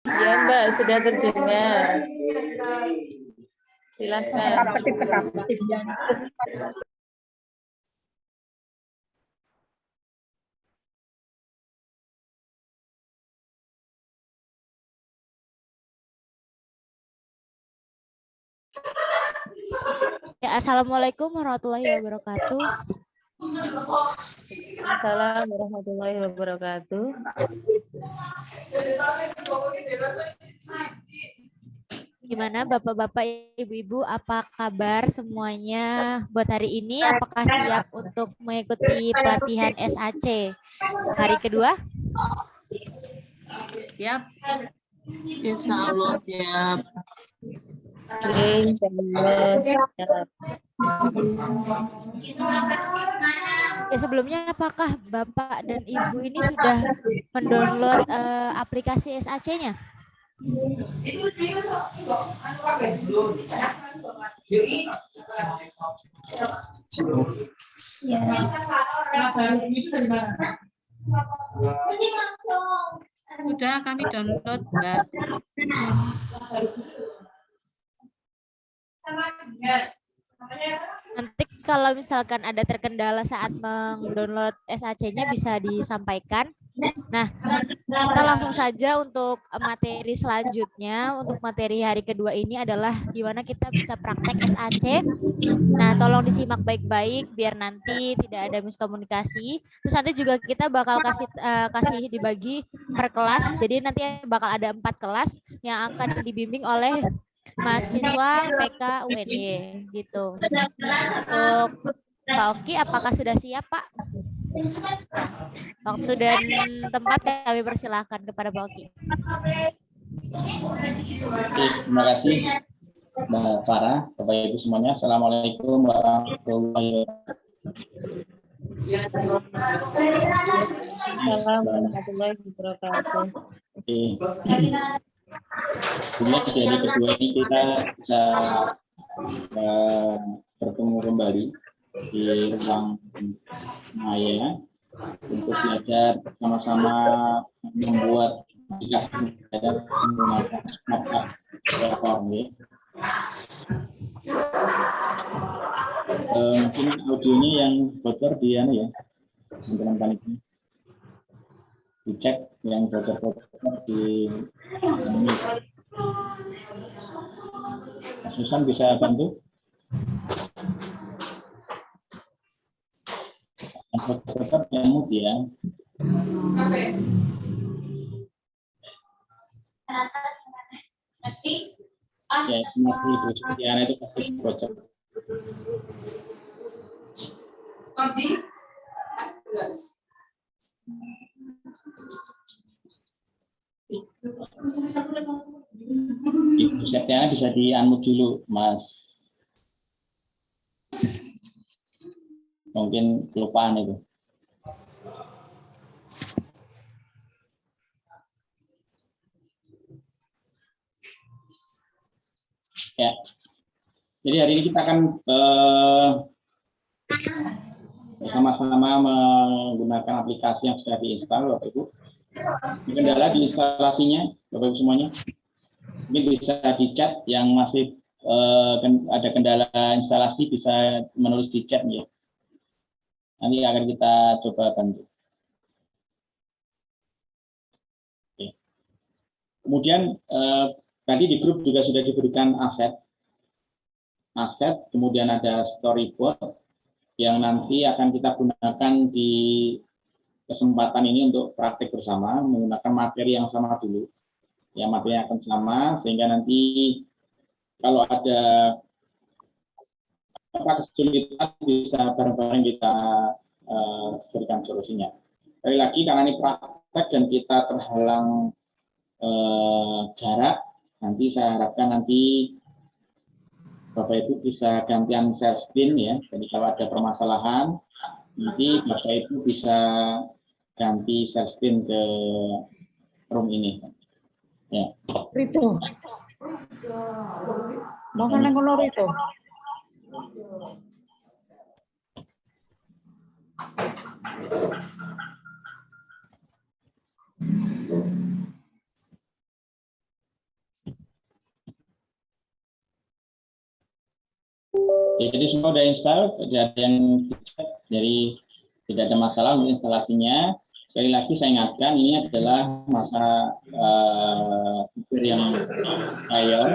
Ya Mbak, sudah terdengar. Silakan. Ketap-ketip. Ya, Assalamualaikum warahmatullahi wabarakatuh. Assalamualaikum warahmatullahi wabarakatuh. Gimana Bapak-Bapak, Ibu-Ibu, apa kabar semuanya buat hari ini? Apakah siap untuk mengikuti pelatihan SAC hari kedua? Siap. Insya Allah siap. Oke, insyaallah siap. Ya, sebelumnya apakah Bapak dan Ibu ini sudah mendownload aplikasi SAC-nya? Sudah kami download, Mbak. Nanti kalau misalkan ada terkendala saat mendownload SAC-nya bisa disampaikan. Nah, kita langsung saja untuk materi selanjutnya. Untuk materi hari kedua ini adalah gimana kita bisa praktek SAC. Nah, tolong disimak baik-baik biar nanti tidak ada miskomunikasi. Terus nanti juga kita bakal kasih dibagi per kelas. Jadi nanti bakal ada 4 kelas yang akan dibimbing oleh mahasiswa IPK UNY gitu. Untuk Pak Oki, apakah sudah siap, Pak? Waktu dan tempat kami persilahkan kepada Pak Oki. Terima kasih Mbak Farah, Bapak Ibu semuanya. Assalamualaikum warahmatullahi wabarakatuh. Assalamualaikum warahmatullahi wabarakatuh. Jadi kedua ini kita bisa bertemu kembali di ruang maya untuk belajar sama-sama membuat aplikasi menggunakan smartphone platform ya. Mungkin audionya yang bocor di ya, teman-teman ini dicek yang bocor-bocor di ini. Mas Susan bisa bantu? Yang bocor yang mute ya. Ya, masih Ibu Setiana itu pasti bocor. Ibu Setiana bisa di-unmute dulu, Mas. Mungkin kelupaan itu. Ya. Jadi hari ini kita akan bersama-sama menggunakan aplikasi yang sudah diinstal, Bapak Ibu. Kendala di instalasinya, Bapak Ibu semuanya. Ini bisa di chat yang masih ada kendala instalasi bisa menulis di chat ya. Nanti akan kita coba bantu. Oke. Kemudian tadi di grup juga sudah diberikan aset, kemudian ada storyboard yang nanti akan kita gunakan di kesempatan ini untuk praktik bersama menggunakan materi yang sama dulu. Ya, materi yang akan sama sehingga nanti kalau ada kesulitan bisa bareng-bareng kita berikan solusinya. Sekali lagi karena ini praktek dan kita terhalang jarak, nanti saya harapkan nanti Bapak Ibu bisa gantian share screen ya. Jadi kalau ada permasalahan nanti Bapak Ibu bisa ganti share screen ke room ini. Ya. Rito. Mau kan ngono Rito. Ya, jadi semua udah install, tidak ada yang dicek, jadi tidak ada masalah untuk instalasinya. Sekali lagi saya ingatkan, ini adalah masa yang trial.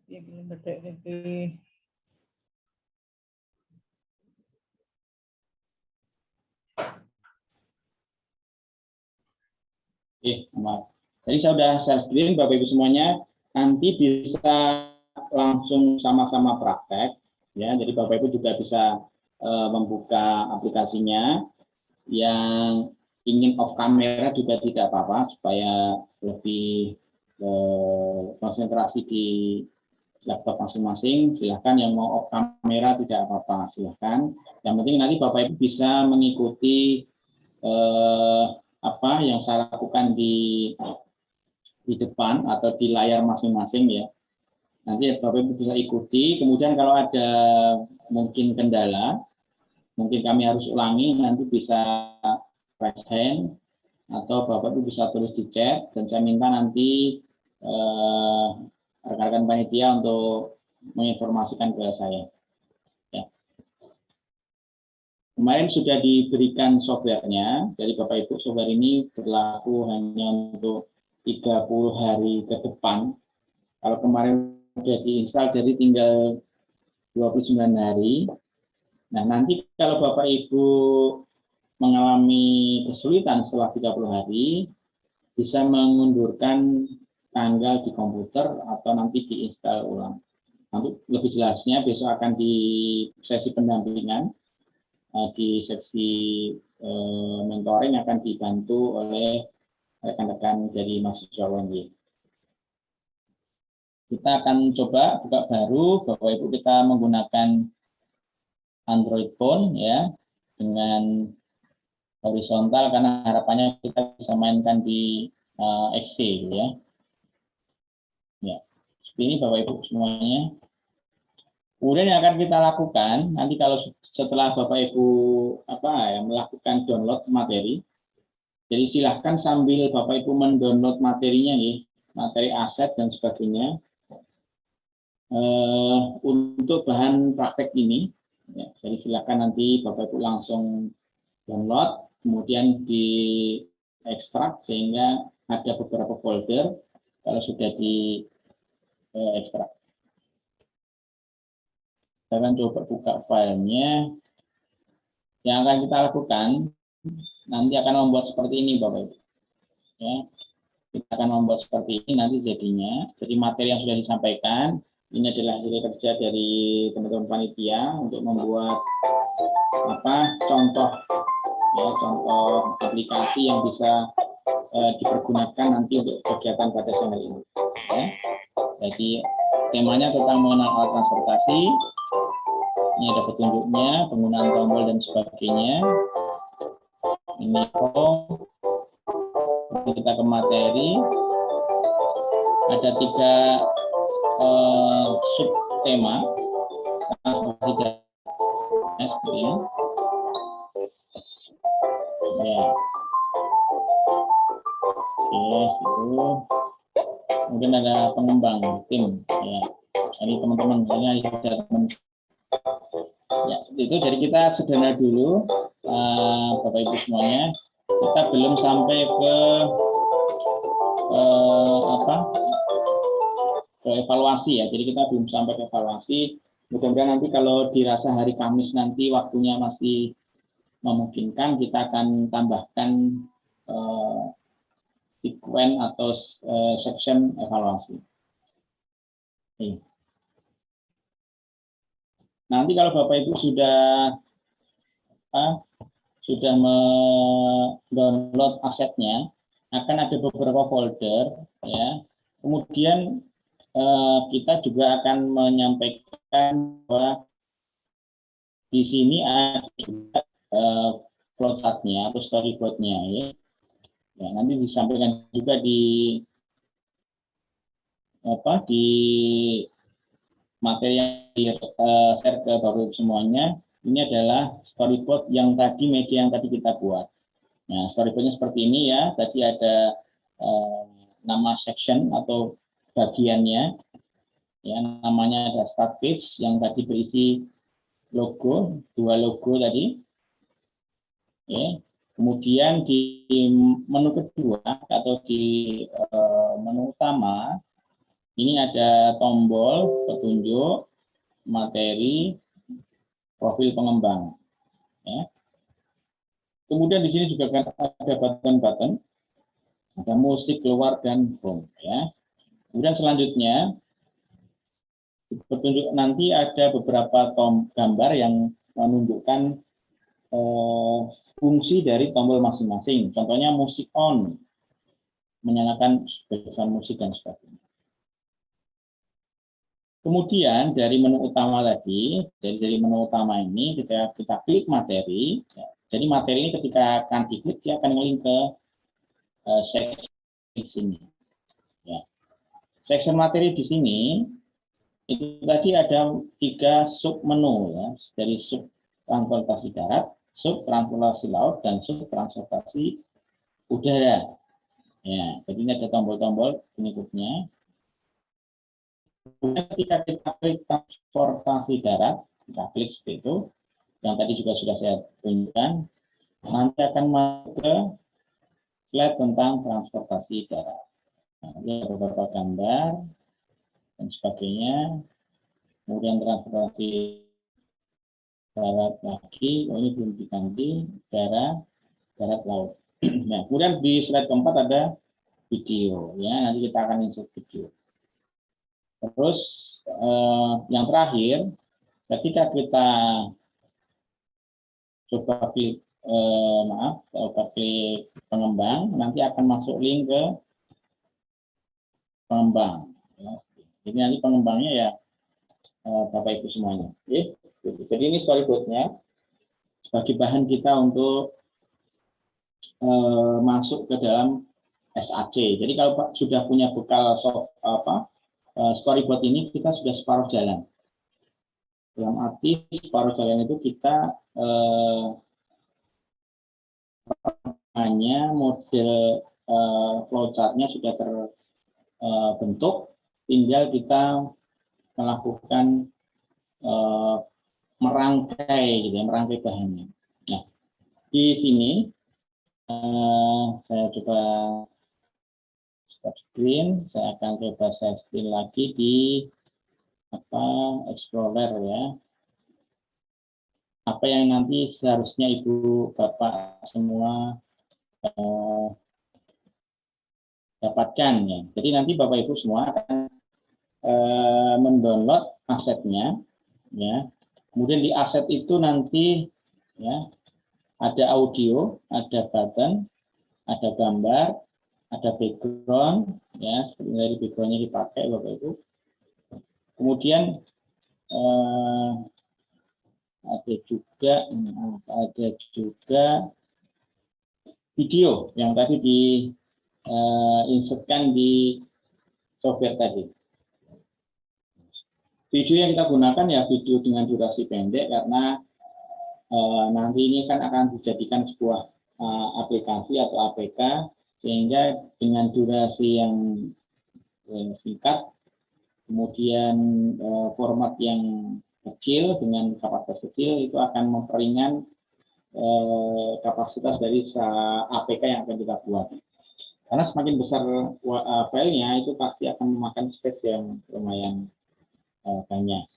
Ya, belum bedek iki. Maaf. Jadi saya sudah share screen, Bapak Ibu semuanya. Nanti bisa langsung sama-sama praktek, ya. Jadi Bapak Ibu juga bisa membuka aplikasinya. Yang ingin off kamera juga tidak apa-apa, supaya lebih konsentrasi di laptop masing-masing. Silahkan yang mau off kamera tidak apa-apa, silahkan. Yang penting nanti Bapak Ibu bisa mengikuti apa yang saya lakukan di depan atau di layar masing-masing, ya. Nanti Bapak Ibu bisa ikuti. Kemudian kalau ada mungkin kendala, mungkin kami harus ulangi, nanti bisa raise hand atau Bapak Ibu bisa tulis di chat, dan saya minta nanti rekan-rekan panitia untuk menginformasikan ke saya. Ya. Kemarin sudah diberikan softwarenya, jadi Bapak Ibu software ini berlaku hanya untuk 30 hari ke depan. Kalau kemarin sudah diinstal, jadi tinggal 29 hari. Nah, nanti kalau Bapak Ibu mengalami kesulitan setelah 30 hari, bisa mengundurkan tanggal di komputer atau nanti diinstal ulang. Nanti lebih jelasnya besok akan di sesi pendampingan, di sesi mentoring akan dibantu oleh rekan-rekan dari mahasiswa UNY. Kita akan coba buka baru, Bapak Ibu, kita menggunakan Android phone, ya, dengan horizontal, karena harapannya kita bisa mainkan di XC, ya. Ya, seperti ini Bapak Ibu semuanya. Kemudian yang akan kita lakukan nanti kalau setelah Bapak Ibu melakukan download materi, jadi silahkan sambil Bapak Ibu mendownload materinya, nih, materi aset dan sebagainya, untuk bahan praktek ini. Ya, jadi silakan nanti Bapak Ibu langsung download, kemudian diekstrak sehingga ada beberapa folder kalau sudah diekstrak. Kita akan coba buka filenya. Yang akan kita lakukan nanti akan membuat seperti ini, Bapak Ibu. Ya, kita akan membuat seperti ini nanti jadinya. Jadi materi yang sudah disampaikan ini adalah hasil kerja dari teman-teman panitia untuk membuat contoh aplikasi yang bisa dipergunakan nanti untuk kegiatan pada channel ini. Ya. Jadi temanya tentang mengenal alat transportasi. Ini ada petunjuknya, penggunaan tombol dan sebagainya. Ini kita ke materi. Ada 3 subtema, seperti ini. Ya. Oke, itu. Mungkin ada pengembang tim, ya. Ini teman-teman, ini ada teman. Ya, itu dari kita sederhana dulu, Bapak Ibu semuanya. Kita belum sampai ke evaluasi, ya. Jadi kita belum sampai ke evaluasi. Mudah-mudahan nanti kalau dirasa hari Kamis nanti waktunya masih memungkinkan, kita akan tambahkan sekuen atau section evaluasi. Oke. Nanti kalau Bapak Ibu sudah mendownload asetnya, akan ada beberapa folder, ya. Kemudian kita juga akan menyampaikan bahwa di sini ada juga flowchart-nya atau storyboard-nya, ya. Ya, nanti disampaikan juga di materi yang di-share ke Bapak Ibu semuanya. Ini adalah storyboard yang tadi media yang tadi kita buat. Nah, storyboardnya seperti ini ya. Tadi ada nama section atau bagiannya. Ya, namanya ada start page yang tadi berisi logo, 2 logo tadi. Ya. Kemudian di menu kedua atau di menu utama ini ada tombol petunjuk, materi, profil pengembang. Ya. Kemudian di sini juga ada button-button, ada musik keluar dan home. Ya. Kemudian selanjutnya petunjuk nanti ada beberapa gambar yang menunjukkan fungsi dari tombol masing-masing. Contohnya musik on, menyalakan background musik dan sebagainya. Kemudian dari menu utama tadi, dari menu utama ini kita klik materi. Ya. Jadi materi ini ketika akan diklik dia akan link ke section di sini. Ya. Section materi di sini itu tadi ada 3 sub menu ya, dari sub transportasi darat, sub transportasi laut, dan sub transportasi udara. Ya, jadi ini ada tombol-tombol berikutnya. Ketika kita klik transportasi darat, kita klik seperti itu, yang tadi juga sudah saya tunjukkan, nanti akan masuk ke slide tentang transportasi darat. Nah, ini ada beberapa gambar dan sebagainya. Kemudian transportasi darat lagi, ini belum diganti, darat laut. Nah, kemudian di slide keempat ada video, ya nanti kita akan insert video. Terus yang terakhir, ketika kita coba klik klik pengembang, nanti akan masuk link ke pengembang. Ya. Jadi nanti pengembangnya ya Bapak Ibu semuanya. Oke. Jadi ini storyboardnya sebagai bahan kita untuk masuk ke dalam SAC. Jadi kalau sudah punya bekal storyboard ini, kita sudah separuh jalan. Dalam arti separuh jalan itu kita hanya model flowchartnya sudah terbentuk, tinggal kita melakukan merangkai, gitu ya, merangkai bahannya. Nah, di sini saya coba stop screen, saya akan coba share screen lagi di Explorer ya. Apa yang nanti seharusnya Ibu Bapak semua dapatkan ya. Jadi nanti Bapak Ibu semua akan mendownload asetnya ya. Kemudian di aset itu nanti ya ada audio, ada button, ada gambar, ada background ya, dari backgroundnya dipakai Bapak Ibu. Kemudian ada juga video yang tadi insertkan di software tadi. Video yang kita gunakan ya video dengan durasi pendek karena nanti ini kan akan dijadikan sebuah aplikasi atau APK, sehingga dengan durasi yang singkat, kemudian format yang kecil dengan kapasitas kecil itu akan memperingan kapasitas dari APK yang akan kita buat. Karena semakin besar filenya itu pasti akan memakan space yang lumayan banyak.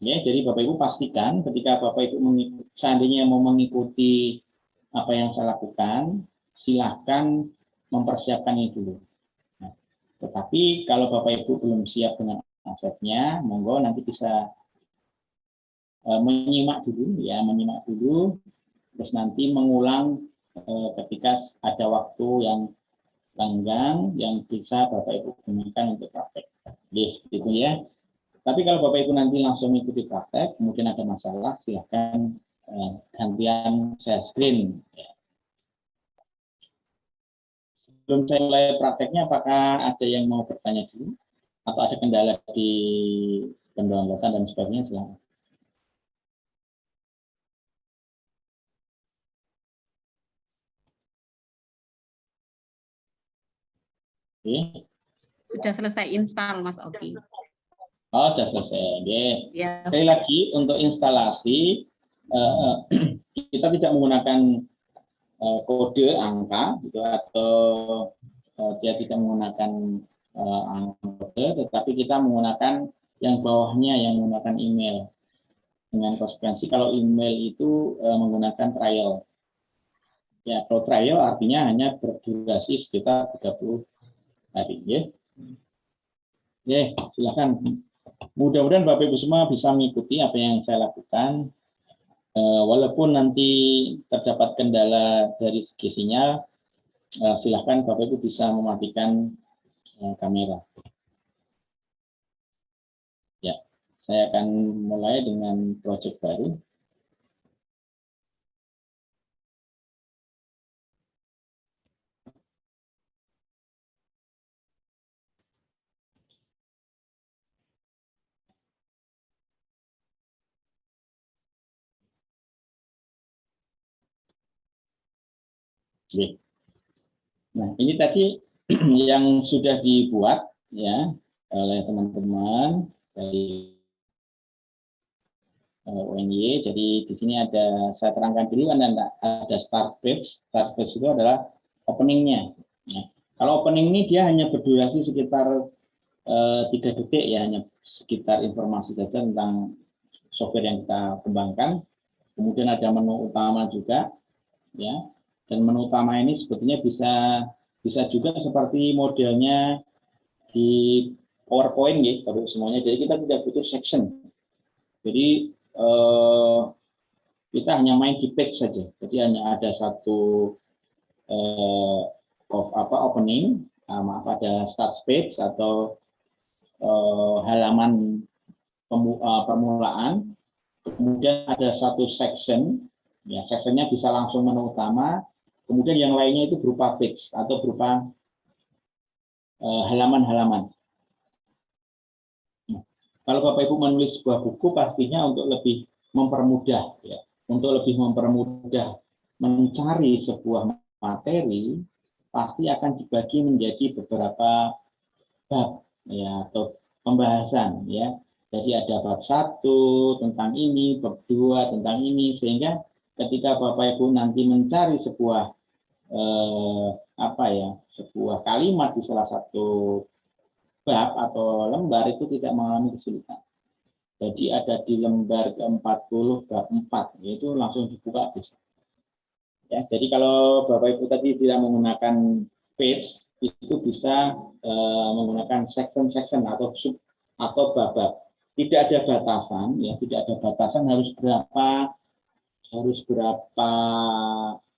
Ya, jadi Bapak Ibu pastikan ketika Bapak Ibu seandainya mau mengikuti apa yang saya lakukan, silahkan mempersiapkan ini dulu. Nah, tetapi kalau Bapak Ibu belum siap dengan asetnya, monggo nanti bisa menyimak dulu, terus nanti mengulang ketika ada waktu yang lenggang yang bisa Bapak Ibu gunakan untuk praktek. Gitu ya. Tapi kalau Bapak Ibu nanti langsung mengikuti praktek, kemudian ada masalah, silakan gantian share screen. Ya. sebelum saya mulai prakteknya, apakah ada yang mau bertanya dulu? Atau ada kendala di pendownloadan dan sebagainya? Silahkan. Oke. Sudah selesai install, Mas Oki. Oh, sudah selesai. Oke. Ya. Sekali lagi, untuk instalasi, kita tidak menggunakan kode angka gitu, atau dia tidak menggunakan angka kode, tetapi kita menggunakan yang bawahnya yang menggunakan email. Dengan konsekuensi kalau email itu menggunakan trial. Ya, kalau trial artinya hanya berdurasi sekitar 30 hari. Ya. Oke, silakan. Mudah-mudahan Bapak Ibu semua bisa mengikuti apa yang saya lakukan. Walaupun nanti terdapat kendala dari segi sinyal, silakan Bapak Ibu bisa mematikan kamera. Ya, saya akan mulai dengan proyek baru. Oke. Nah, ini tadi yang sudah dibuat ya oleh teman-teman dari UNY. Jadi di sini ada, saya terangkan dulu, ada start page. Start page itu adalah openingnya. Ya. Kalau opening ini dia hanya berdurasi sekitar 3 detik ya, hanya sekitar informasi saja tentang software yang kita kembangkan. Kemudian ada menu utama juga, ya. Dan menu utama ini sebetulnya bisa juga seperti modelnya di PowerPoint ya, Bapak semuanya. Jadi kita tidak butuh section. Jadi kita hanya main di page saja. Jadi hanya ada satu opening, ada start page atau halaman permulaan. Kemudian ada satu section, ya sectionnya bisa langsung menu utama. Kemudian yang lainnya itu berupa page atau berupa halaman-halaman. Kalau Bapak Ibu menulis sebuah buku, pastinya untuk lebih mempermudah, ya, untuk lebih mempermudah mencari sebuah materi, pasti akan dibagi menjadi beberapa bab, ya, atau pembahasan, ya. Jadi ada bab 1 tentang ini, bab 2 tentang ini, sehingga ketika Bapak Ibu nanti mencari sebuah sebuah kalimat di salah satu bab atau lembar itu tidak mengalami kesulitan. Jadi ada di lembar ke-40 bab 4, yaitu langsung dibuka bisa. Ya, jadi kalau Bapak Ibu tadi tidak menggunakan page, itu bisa menggunakan section atau sub atau bab-bab. Tidak ada batasan, ya, tidak ada batasan harus berapa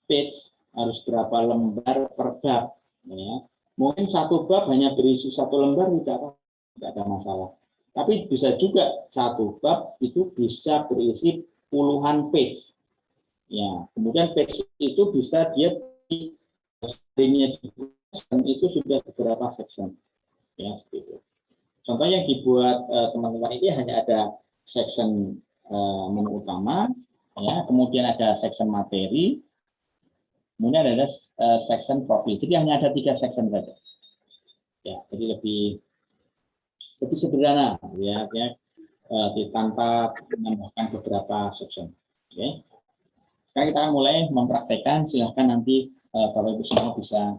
page, harus berapa lembar per bab. Ya. Mungkin satu bab hanya berisi satu lembar tidak ada masalah. Tapi bisa juga satu bab itu bisa berisi puluhan page. Ya, kemudian page itu bisa dia dan itu sudah beberapa section. Ya, seperti itu. Contoh yang dibuat teman-teman ini hanya ada section menu utama, ya, kemudian ada section materi, kemudian ada section profil. Jadi hanya ada 3 section saja. Ya, jadi lebih sederhana, ya, tanpa menambahkan beberapa section. Oke. Sekarang kita akan mulai mempraktekkan. Silahkan nanti Bapak Ibu semua bisa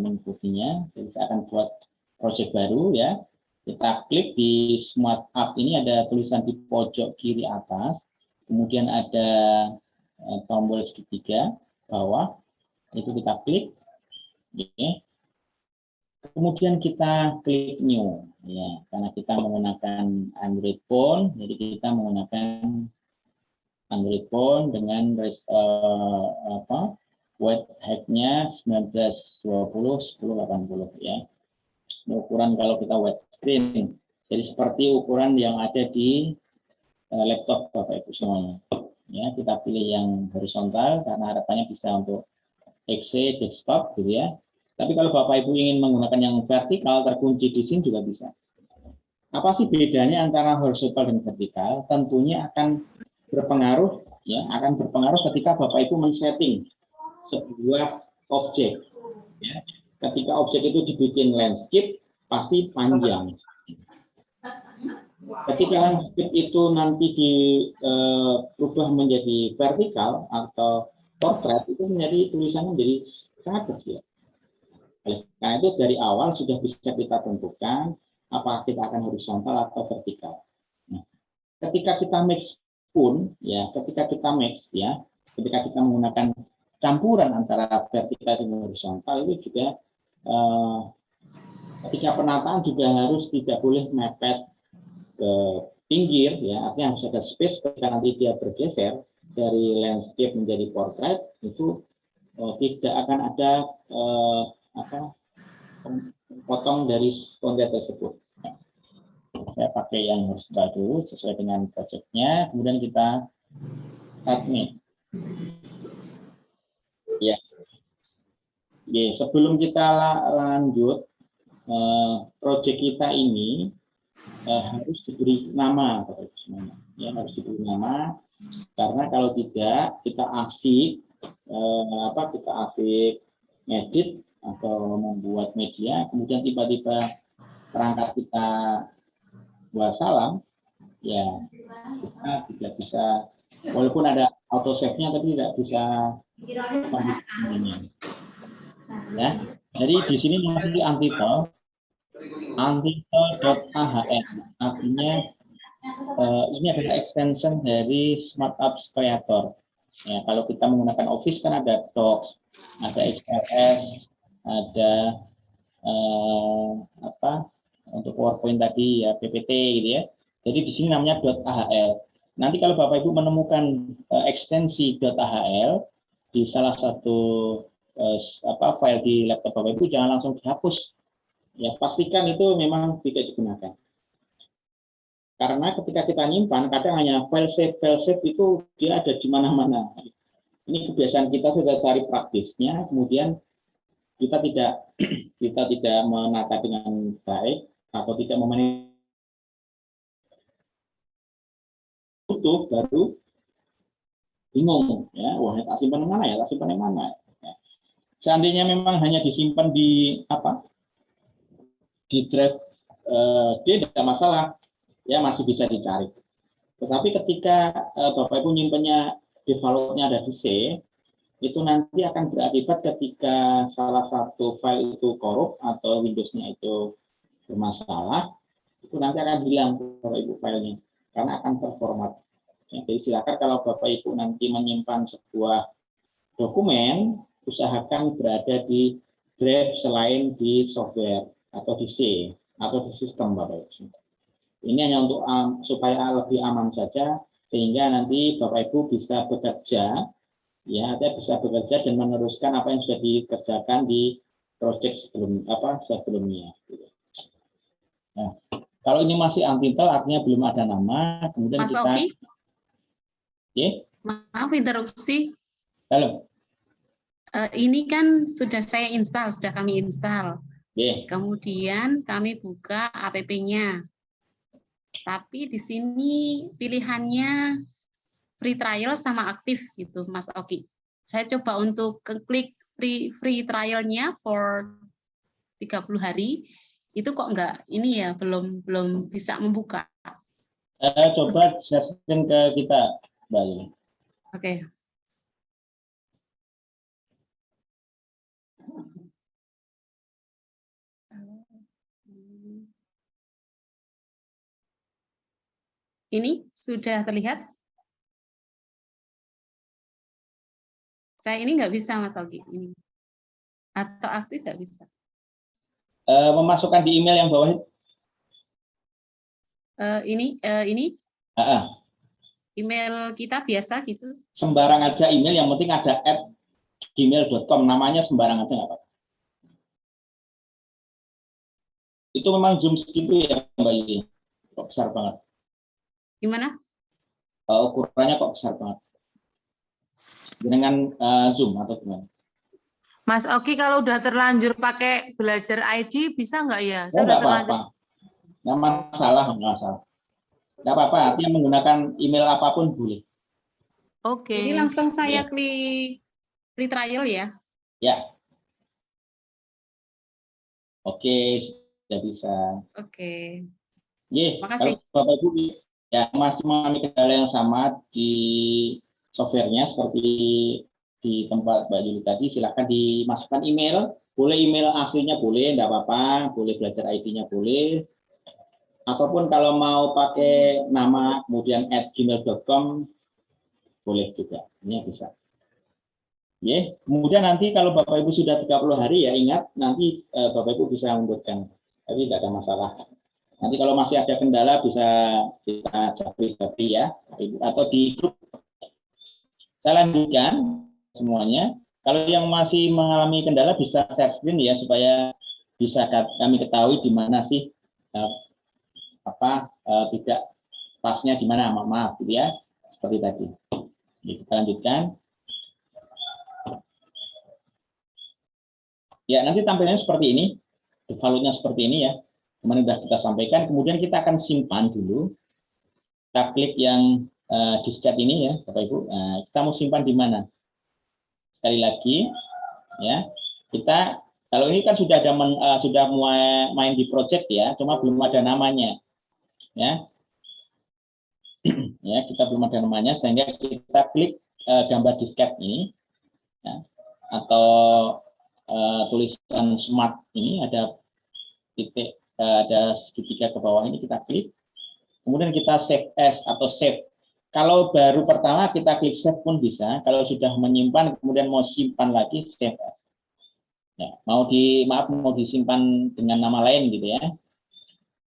mengikutinya. Jadi saya akan buat proyek baru, ya. Kita klik di Smart App ini, ada tulisan di pojok kiri atas, kemudian ada tombol segitiga bawah, itu kita klik, okay. Kemudian kita klik New, ya, karena kita menggunakan Android phone, jadi kita menggunakan Android phone dengan white height-nya 1920x1080, ya. Ukuran kalau kita widescreen, jadi seperti ukuran yang ada di laptop Bapak Ibu semuanya. Ya, kita pilih yang horizontal karena harapannya bisa untuk exe, desktop gitu ya. Tapi kalau Bapak Ibu ingin menggunakan yang vertikal terkunci di sini juga bisa. Apa sih bedanya antara horizontal dan vertikal? Tentunya akan berpengaruh ya, akan berpengaruh ketika Bapak Ibu men-setting sebuah objek ya. Ketika objek itu dibikin landscape pasti panjang. Ketika landscape itu nanti berubah menjadi vertikal atau portrait, itu menjadi tulisannya menjadi sangat kecil. Karena itu dari awal sudah bisa kita tentukan apakah kita akan horizontal atau vertikal. Nah, ketika kita mix pun ya, ketika kita menggunakan campuran antara vertikal dan horizontal itu juga ketika penataan juga harus tidak boleh mepet ke pinggir ya, artinya harus ada space ketika nanti dia bergeser dari landscape menjadi portrait itu tidak akan ada potong dari konten tersebut. Saya pakai yang horizontal dulu sesuai dengan projectnya, kemudian kita admin. Ya. Oke, sebelum kita lanjut, project kita ini harus diberi nama, ya harus diberi nama, karena kalau tidak kita asik ngedit atau membuat media, kemudian tiba-tiba perangkat kita buat salam, ya kita tidak bisa, walaupun ada auto save-nya tapi tidak bisa lanjutnya. Ya, jadi di sini masih antitel.ahl, artinya ini adalah extension dari Smart Apps Creator. Ya, kalau kita menggunakan Office kan ada Docs, ada XLS, ada untuk PowerPoint tadi ya PPT gitu ya. Jadi di sini namanya .ahl. Nanti kalau Bapak Ibu menemukan ekstensi .ahl di salah satu file di laptop Bapak Ibu, jangan langsung dihapus. Ya, pastikan itu memang tidak digunakan. Karena ketika kita nyimpan, kadang hanya file save itu dia ada di mana-mana. Ini kebiasaan kita sudah cari praktisnya, kemudian kita tidak menata dengan baik atau tidak memanage utuh, baru bingung ya, wah tak simpan yang mana ya, tak simpan yang mana. Ya. Seandainya memang hanya disimpan di drive D, tidak masalah, ya masih bisa dicari. Tetapi ketika Bapak Ibu nyimpannya defaultnya ada di C, itu nanti akan berakibat ketika salah satu file itu korup atau Windows-nya itu bermasalah, itu nanti akan hilang Bapak Ibu filenya, karena akan terformat. Ya, jadi silakan kalau Bapak Ibu nanti menyimpan sebuah dokumen, usahakan berada di drive selain di software atau di C atau di sistem Bapak Ibu. Ini hanya untuk supaya lebih aman saja, sehingga nanti Bapak Ibu bisa bekerja, ya, bisa bekerja dan meneruskan apa yang sudah dikerjakan di project sebelumnya. Nah, kalau ini masih antitel, artinya belum ada nama, kemudian Mas kita. Oki? Ya? Maaf interupsi. Halo. Ini kan sudah kami install. Yeah. Kemudian kami buka app-nya. Tapi di sini pilihannya free trial sama aktif gitu, Mas Oki. Saya coba untuk klik free trialnya for 30 hari, itu kok enggak ini ya, belum bisa membuka. Coba share-in ke kita, Mbak Yuni. Oke. Ini sudah terlihat? Saya ini nggak bisa, Mas Oki. Ini. Atau aktif nggak bisa. Memasukkan di email yang bawah itu. Ini email kita biasa gitu. Sembarang aja email, yang penting ada @gmail.com, namanya sembarang aja nggak apa-apa. Itu memang Zoom segitu ya Mbak Yuni, kok besar banget. Gimana? Ukurannya kok besar banget. Dengan Zoom atau gimana? Mas Oki kalau udah terlanjur pakai belajar ID bisa nggak ya? Oh, Saya udah nggak terlanjur. apa-apa. Nggak masalah, nggak masalah. Nggak apa-apa, artinya menggunakan email apapun boleh. Oke. Jadi langsung saya klik free trial ya. Ya. Oke, sudah bisa. Oke. Ye, Makasih. kalau Bapak Ibu ya masih mengalami kendala yang sama di softwarenya seperti di tempat Mbak Yuli tadi, silakan dimasukkan email. Boleh email aslinya boleh, enggak apa-apa. Boleh belajar ID-nya boleh. Ataupun kalau mau pakai nama kemudian @gmail.com boleh juga. Ini bisa. Ya, kemudian nanti kalau Bapak Ibu sudah 30 hari ya ingat nanti Bapak Ibu bisa mundurkan. Tapi tidak ada masalah. Nanti kalau masih ada kendala bisa kita japri ya, atau di grup. Saya lanjutkan semuanya. Kalau yang masih mengalami kendala bisa share screen ya supaya bisa kami ketahui di mana sih tidak pasnya di mana, maaf gitu ya, seperti tadi. Jadi, kita lanjutkan. Ya, nanti tampilannya seperti ini, defaultnya seperti ini ya. Kemarin sudah kita sampaikan. Kemudian kita akan simpan dulu. Kita klik yang disket ini ya, Bapak Ibu. Nah, kita mau simpan di mana? Sekali lagi, ya. Kita kalau ini kan sudah ada sudah mulai main di project ya, cuma belum ada namanya, ya. Ya, kita belum ada namanya, sehingga kita klik gambar disket ini, ya. Atau tulisan smart ini ada titik, ada segitiga ke bawah ini kita klik. Kemudian kita save as atau save. Kalau baru pertama kita klik save pun bisa. Kalau sudah menyimpan kemudian mau simpan lagi save as. Ya, mau disimpan dengan nama lain gitu ya.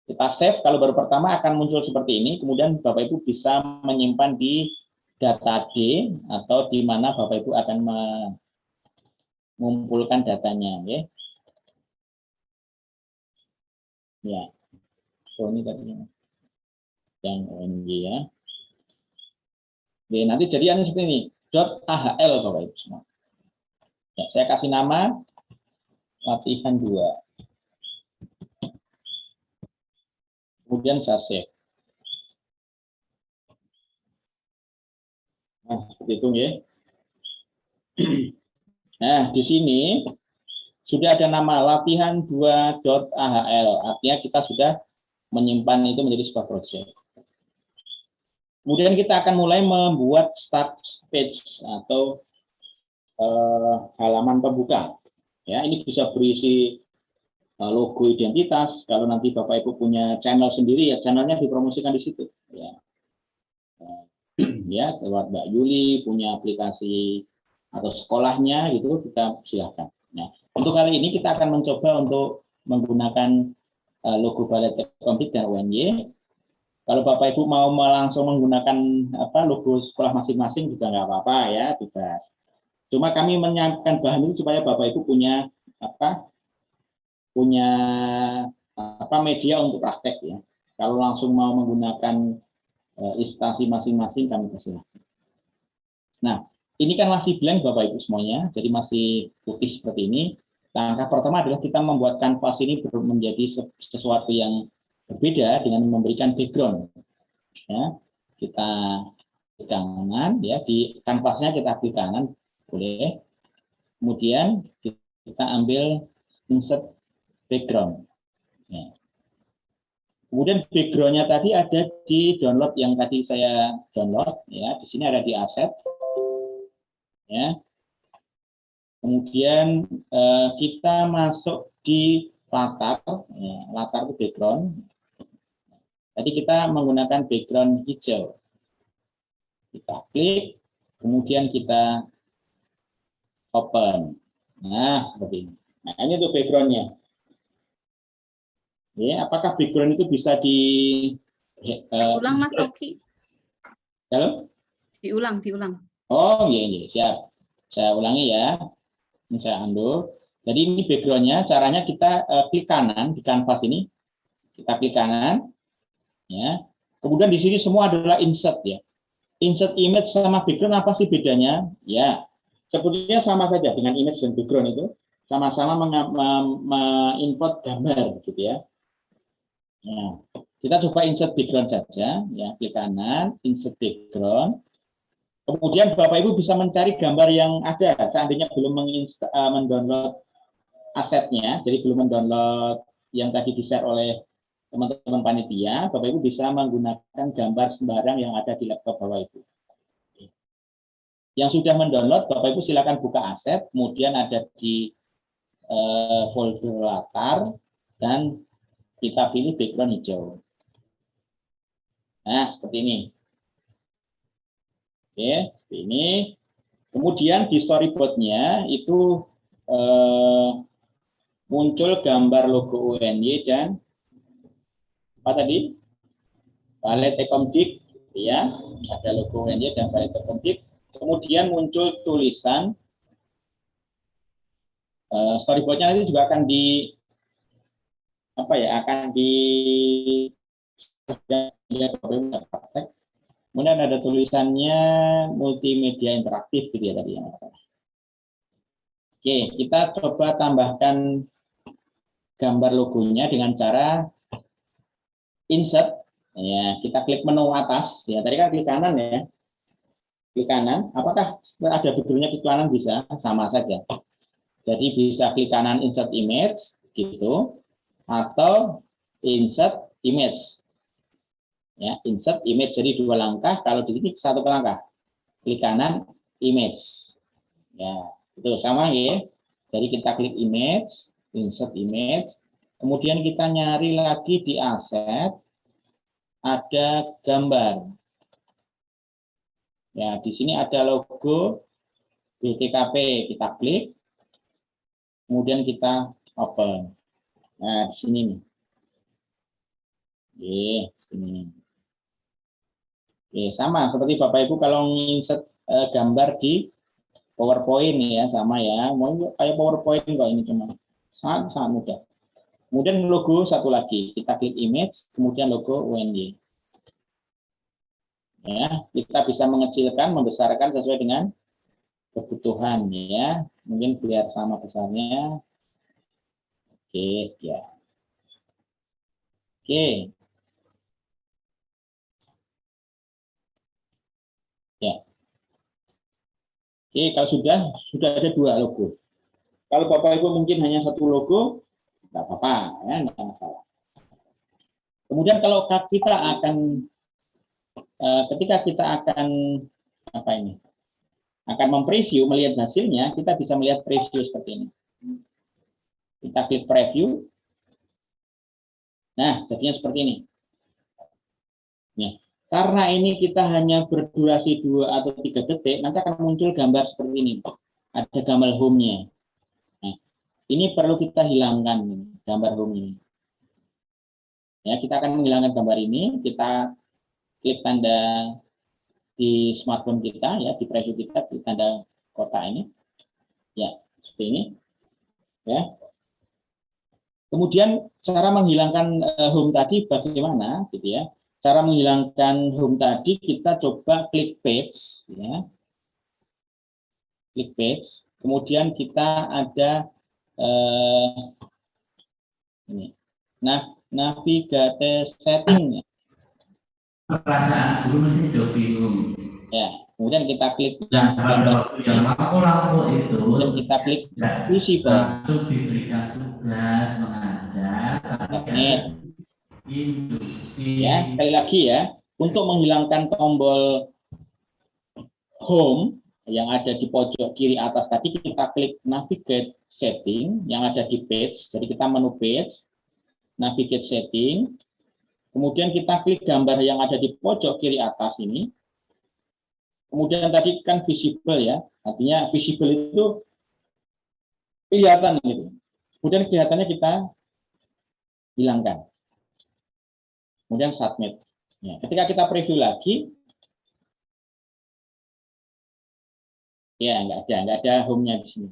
Kita save, kalau baru pertama akan muncul seperti ini. Kemudian Bapak Ibu bisa menyimpan di data D atau di mana Bapak Ibu akan mengumpulkan datanya ya. Ya. So, ini tadinya yang ONG ya. Oke, nanti jadian seperti ini, .ahl Bapak Ibu semua. Ya, saya kasih nama latihan 2. Kemudian saya save. Nah, seperti itu ya. Nah, di sini sudah ada nama latihan 2.ahl. Artinya kita sudah menyimpan itu menjadi sebuah project. Kemudian kita akan mulai membuat start page atau halaman pembuka. Ya, ini bisa berisi logo identitas. Kalau nanti Bapak Ibu punya channel sendiri, ya channelnya dipromosikan di situ. Ya, ya lewat Mbak Yuli punya aplikasi atau sekolahnya gitu, kita silakan. Nah, untuk kali ini kita akan mencoba untuk menggunakan logo Balai Teknik dan UNY. Kalau Bapak Ibu mau langsung menggunakan logo sekolah masing-masing juga nggak apa-apa ya, bebas. Cuma kami menyiapkan bahan itu supaya Bapak Ibu punya media untuk praktek ya. Kalau langsung mau menggunakan instansi masing-masing kami persilahkan. Nah, ini kan masih blank Bapak Ibu semuanya, jadi masih putih seperti ini. Langkah pertama adalah kita membuat kanvas ini menjadi sesuatu yang berbeda dengan memberikan background. Ya, kita klik kanan ya, di kanvasnya kita klik kanan boleh. Kemudian kita ambil insert background. Ya. Kemudian backgroundnya tadi ada di download yang tadi saya download ya, di sini ada di aset. Ya. Kemudian kita masuk di latar, ya, latar itu background. Tadi kita menggunakan background hijau. Kita klik, kemudian kita open. Nah, seperti ini. Nah, ini untuk backgroundnya. Ya, apakah background itu bisa Ulang Mas Oki. Halo? Diulang. Oh, iya, siap. Saya ulangi ya. Ini saya undo. Jadi ini backgroundnya, caranya kita klik kanan di kanvas ini. Kita klik kanan. Ya. Kemudian di sini semua adalah insert ya. Insert image sama background apa sih bedanya? Ya. sebetulnya sama saja dengan image dan background itu, sama-sama mengimport gambar gitu ya. Nah, kita coba insert background saja, ya, klik kanan, insert background. Kemudian Bapak Ibu bisa mencari gambar yang ada, seandainya belum mendownload asetnya, jadi belum mendownload yang tadi di-share oleh teman-teman panitia, Bapak Ibu bisa menggunakan gambar sembarang yang ada di laptop Bapak Ibu. Yang sudah mendownload, Bapak Ibu silakan buka aset, kemudian ada di folder latar, dan kita pilih background hijau. Nah, seperti ini. Oke, seperti ini. Kemudian di storyboard-nya itu muncul gambar logo UNY dan apa tadi? Balai Tekomdik, ya, ada logo UNY dan Balai Tekomdik. Kemudian muncul tulisan storyboard-nya nanti juga akan di apa ya? Akan di kemudian ada tulisannya multimedia interaktif gitu ya tadi yang. Oke, kita coba tambahkan gambar logonya dengan cara insert. Ya, kita klik menu atas. Ya, tadi kan klik kanan ya. Klik kanan. Apakah ada backgroundnya klik kanan bisa? Sama saja. Jadi bisa klik kanan insert image gitu, atau insert image. Ya, insert image jadi 2 langkah. Kalau di sini 1 langkah. Klik kanan image. Ya, itu sama ya. Jadi kita klik image, insert image. Kemudian kita nyari lagi di aset, ada gambar. Ya, di sini ada logo BTKP, kita klik. Kemudian kita open. Nah, di sini nih. Oke, sini. Oke, sama seperti Bapak Ibu kalau insert gambar di PowerPoint ya, sama ya. Mau kayak PowerPoint kok ini cuma sangat mudah. Kemudian logo satu lagi, kita klik image, kemudian logo UNY. Ya, kita bisa mengecilkan, membesarkan sesuai dengan kebutuhan ya. Mungkin biar sama besarnya. Oke, sekian. Oke. Ya. Oke, kalau sudah ada 2 logo. Kalau Bapak Ibu mungkin hanya 1 logo, nggak apa-apa, ya, nggak masalah. Kemudian kalau kita akan, ketika kita akan apa ini, akan mempreview, melihat hasilnya, kita bisa melihat preview seperti ini. Kita klik preview. Nah, jadinya seperti ini. Nah, karena ini kita hanya berdurasi 2 atau 3 detik, nanti akan muncul gambar seperti ini. Ada gambar home-nya. Nah, ini perlu kita hilangkan gambar home ini. Ya, kita akan menghilangkan gambar ini. Kita klik tanda di smartphone kita, ya, di preview kita, klik tanda kotak ini. Ya, seperti ini. Ya. Kemudian cara menghilangkan home tadi bagaimana, gitu ya? Cara menghilangkan home tadi kita coba klik page, ya. Klik page. Kemudian kita ada ini. Nah, navigate setting. Perasaan dulu mesti jauh bingung. Ya, kemudian kita klik Dan pada waktu yang lampu itu, terus kita klik visible. langsung diberikan tugas mengajar. Induksi. Ya, sekali lagi ya, untuk menghilangkan tombol home yang ada di pojok kiri atas tadi, kita klik navigate setting yang ada di page. Jadi kita menu page, navigate setting. Kemudian kita klik gambar yang ada di pojok kiri atas ini. Kemudian tadi kan visible ya, artinya visible itu kelihatan gitu. Kemudian kelihatannya kita hilangkan. Kemudian submit. Ya, ketika kita preview lagi, ya nggak ada home-nya di sini.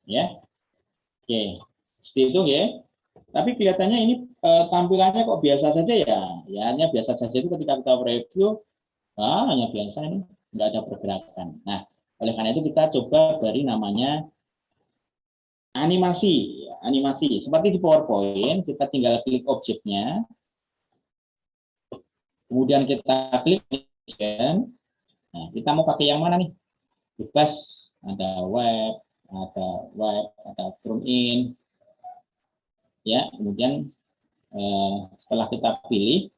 Ya, oke, seperti itu ya. Tapi kelihatannya ini tampilannya kok biasa saja ya. Ya, hanya biasa saja itu ketika kita preview, hanya biasa ini, nggak ada pergerakan. Nah, Oleh karena itu kita coba beri namanya animasi. Animasi seperti di PowerPoint, kita tinggal klik objeknya, kemudian kita klik animation. Nah, kita mau pakai yang mana nih? Bebas, ada web, ada zoom in, ya. Kemudian setelah kita pilih,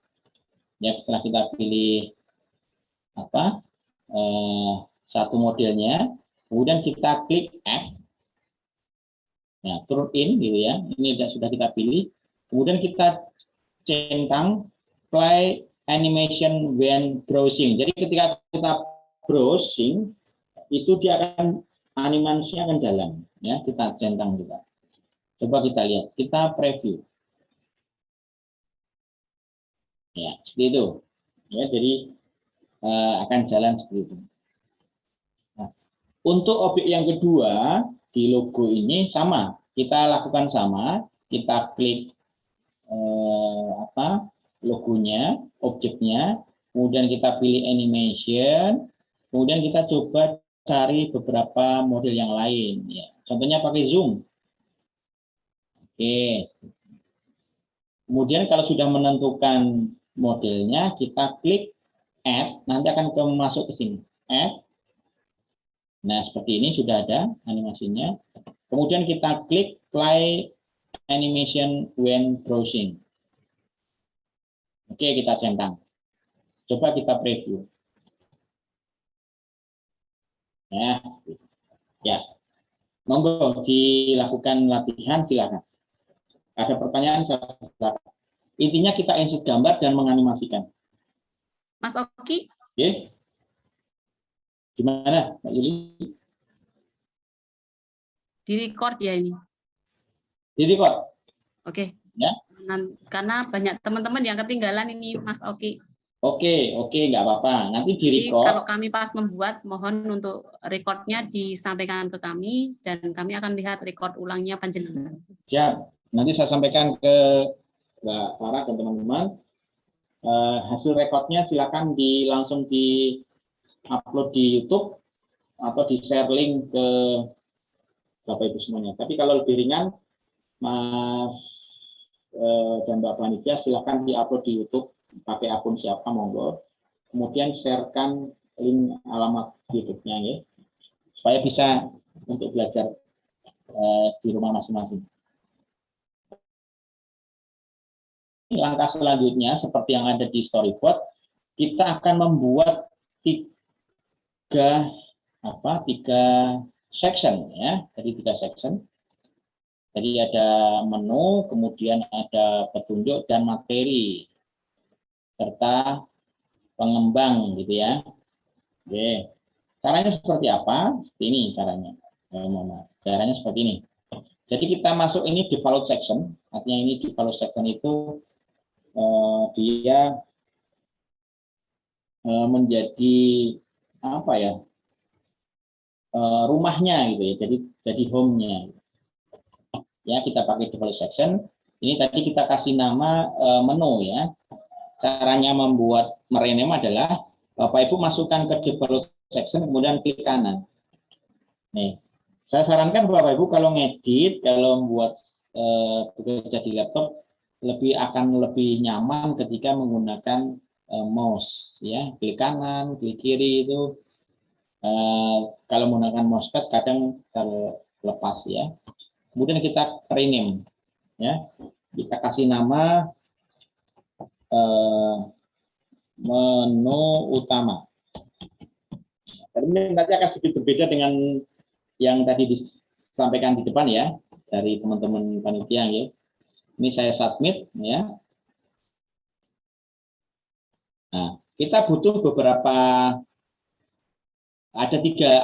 satu modelnya, kemudian kita klik add. Nah, turn in gitu ya. Ini sudah kita pilih. Kemudian kita centang play animation when browsing. Jadi ketika kita browsing itu dia akan animasinya akan jalan ya. Kita centang juga. Coba kita lihat. Kita preview. Ya, seperti itu. Ya, jadi akan jalan seperti itu. Nah, untuk objek yang kedua di logo ini sama, kita lakukan sama, kita klik logonya, objeknya, kemudian kita pilih animation, kemudian kita coba cari beberapa model yang lain. Ya. Contohnya pakai zoom. Oke. Kemudian kalau sudah menentukan modelnya, kita klik add, nanti akan masuk ke sini. Add. Nah, seperti ini sudah ada animasinya. Kemudian kita klik play animation when browsing. Oke, kita centang. Coba kita preview. Ya. Monggo dilakukan latihan, silakan. Ada pertanyaan, silakan. Intinya kita insert gambar dan menganimasikan. Mas Oki, Oke. Gimana, Mbak Yuli? di record ya ini. Di record. Oke. Ya. Karena banyak teman-teman yang ketinggalan ini, Mas Oki. Oke, nggak apa-apa. Nanti di Jadi record. kalau kami pas membuat, mohon untuk recordnya disampaikan ke kami dan kami akan lihat record ulangnya panjenengan. Siap. Nanti saya sampaikan ke Mbak Farah dan teman-teman. Hasil recordnya silakan langsung di upload di YouTube atau di share link ke Bapak Ibu semuanya. Tapi kalau lebih ringan, Mas dan Mbak Panitia silakan di upload di YouTube pakai akun siapa monggo. Kemudian sharekan link alamat YouTube-nya ya, supaya bisa untuk belajar di rumah masing-masing. Langkah selanjutnya seperti yang ada di storyboard, kita akan membuat tiga section ya. Jadi 3 section. Jadi ada menu, kemudian ada petunjuk dan materi serta pengembang gitu ya. Oke. Caranya seperti apa? Seperti ini caranya. Caranya seperti ini. Jadi kita masuk ini default section. Artinya ini default section itu dia menjadi apa ya, rumahnya gitu ya, jadi home-nya ya. Kita pakai default section. Ini tadi kita kasih nama menu ya. Caranya membuat merename adalah Bapak Ibu masukkan ke default section, kemudian klik kanan. Nih, saya sarankan Bapak Ibu kalau ngedit, kalau membuat bekerja di laptop akan lebih nyaman ketika menggunakan mouse ya. Klik kanan, klik kiri itu kalau menggunakan mousepad kadang terlepas ya. Kemudian kita rename ya. Kita kasih nama menu utama. Ini nanti akan sedikit berbeda dengan yang tadi disampaikan di depan ya, dari teman-teman panitia ya. Ini saya submit ya. Nah, kita butuh beberapa, ada tiga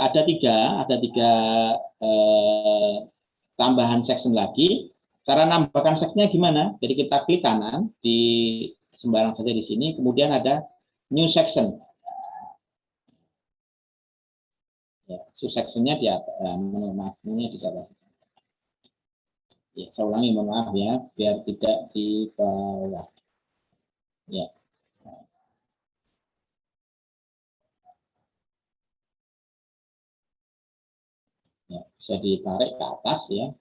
tambahan section lagi. Cara nambahkan sectionnya gimana? Jadi kita klik kanan di sembarang saja di sini, kemudian ada new section. Ya, subsectionnya di atas, menunya di atas. Ya, saya ulangi, mohon maaf ya, biar tidak di bawah. Ya. Ya, bisa ditarik ke atas ya.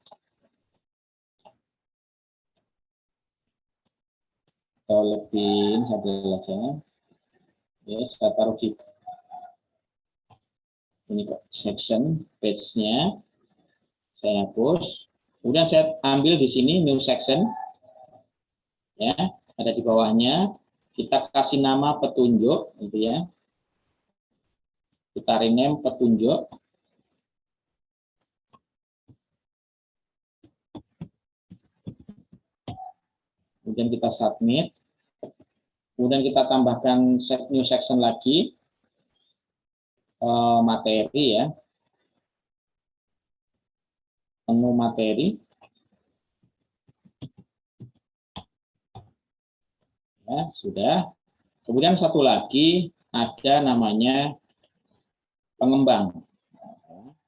Atau lebihin satu aja. Ya, saya taruh di ini section page-nya. Saya hapus. Kemudian saya ambil di sini new section. Ya, ada di bawahnya. Kita kasih nama petunjuk gitu ya. Kita rename petunjuk. Kemudian kita submit. Kemudian kita tambahkan new section lagi. Materi ya, menu materi ya, sudah. Kemudian satu lagi ada namanya pengembang.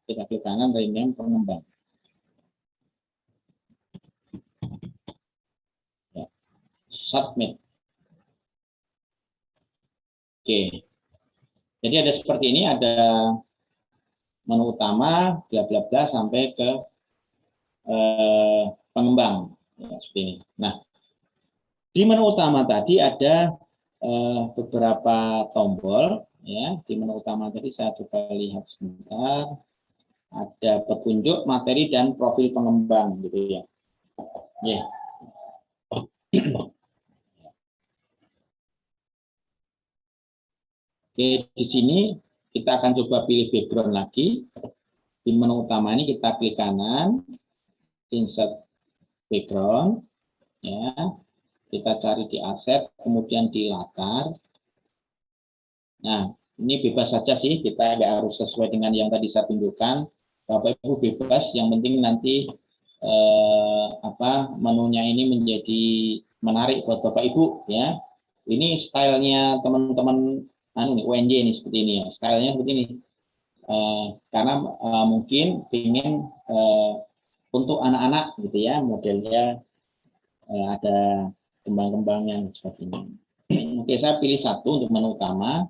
Kita klik kanan, rename pengembang ya. Submit. Oke, jadi ada seperti ini, ada menu utama, bla bla bla sampai ke pengembang ya, seperti ini. Nah, di menu utama tadi ada beberapa tombol ya. Di menu utama tadi saya coba lihat sebentar, ada petunjuk, materi, dan profil pengembang gitu ya. Ya. Oke, di sini kita akan coba pilih background lagi. Di menu utama ini kita klik kanan, insert background, ya. Kita cari di aset, kemudian di latar. Nah, ini bebas saja sih, kita nggak harus sesuai dengan yang tadi saya tunjukkan. Bapak Ibu bebas, yang penting nanti menunya ini menjadi menarik buat Bapak Ibu ya. Ini stylenya teman-teman UNJ ini seperti ini ya, stylenya seperti ini. Karena mungkin ingin untuk anak-anak gitu ya, modelnya ada kembang-kembang yang seperti ini. Oke, saya pilih satu untuk menu utama.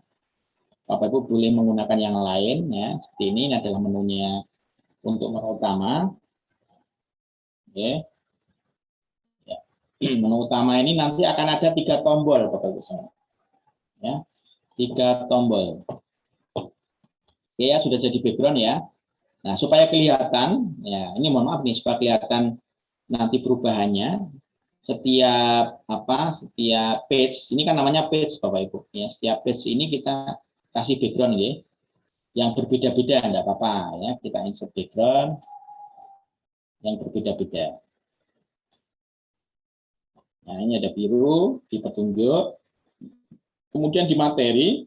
Bapak Ibu boleh menggunakan yang lain ya. Seperti ini adalah menunya untuk menu utama. Oke. Ya. Menu utama ini nanti akan ada 3 tombol Bapak Ibu. Ya. 3 tombol. Oke ya, sudah jadi background ya. Nah, supaya kelihatan ya, ini mohon maaf nih, supaya kelihatan nanti perubahannya. Setiap page, ini kan namanya page Bapak Ibu ya. Setiap page ini kita kasih background ya. Yang berbeda-beda enggak apa-apa ya. Kita insert background yang berbeda-beda. Nah, ini ada biru di petunjuk. Kemudian di materi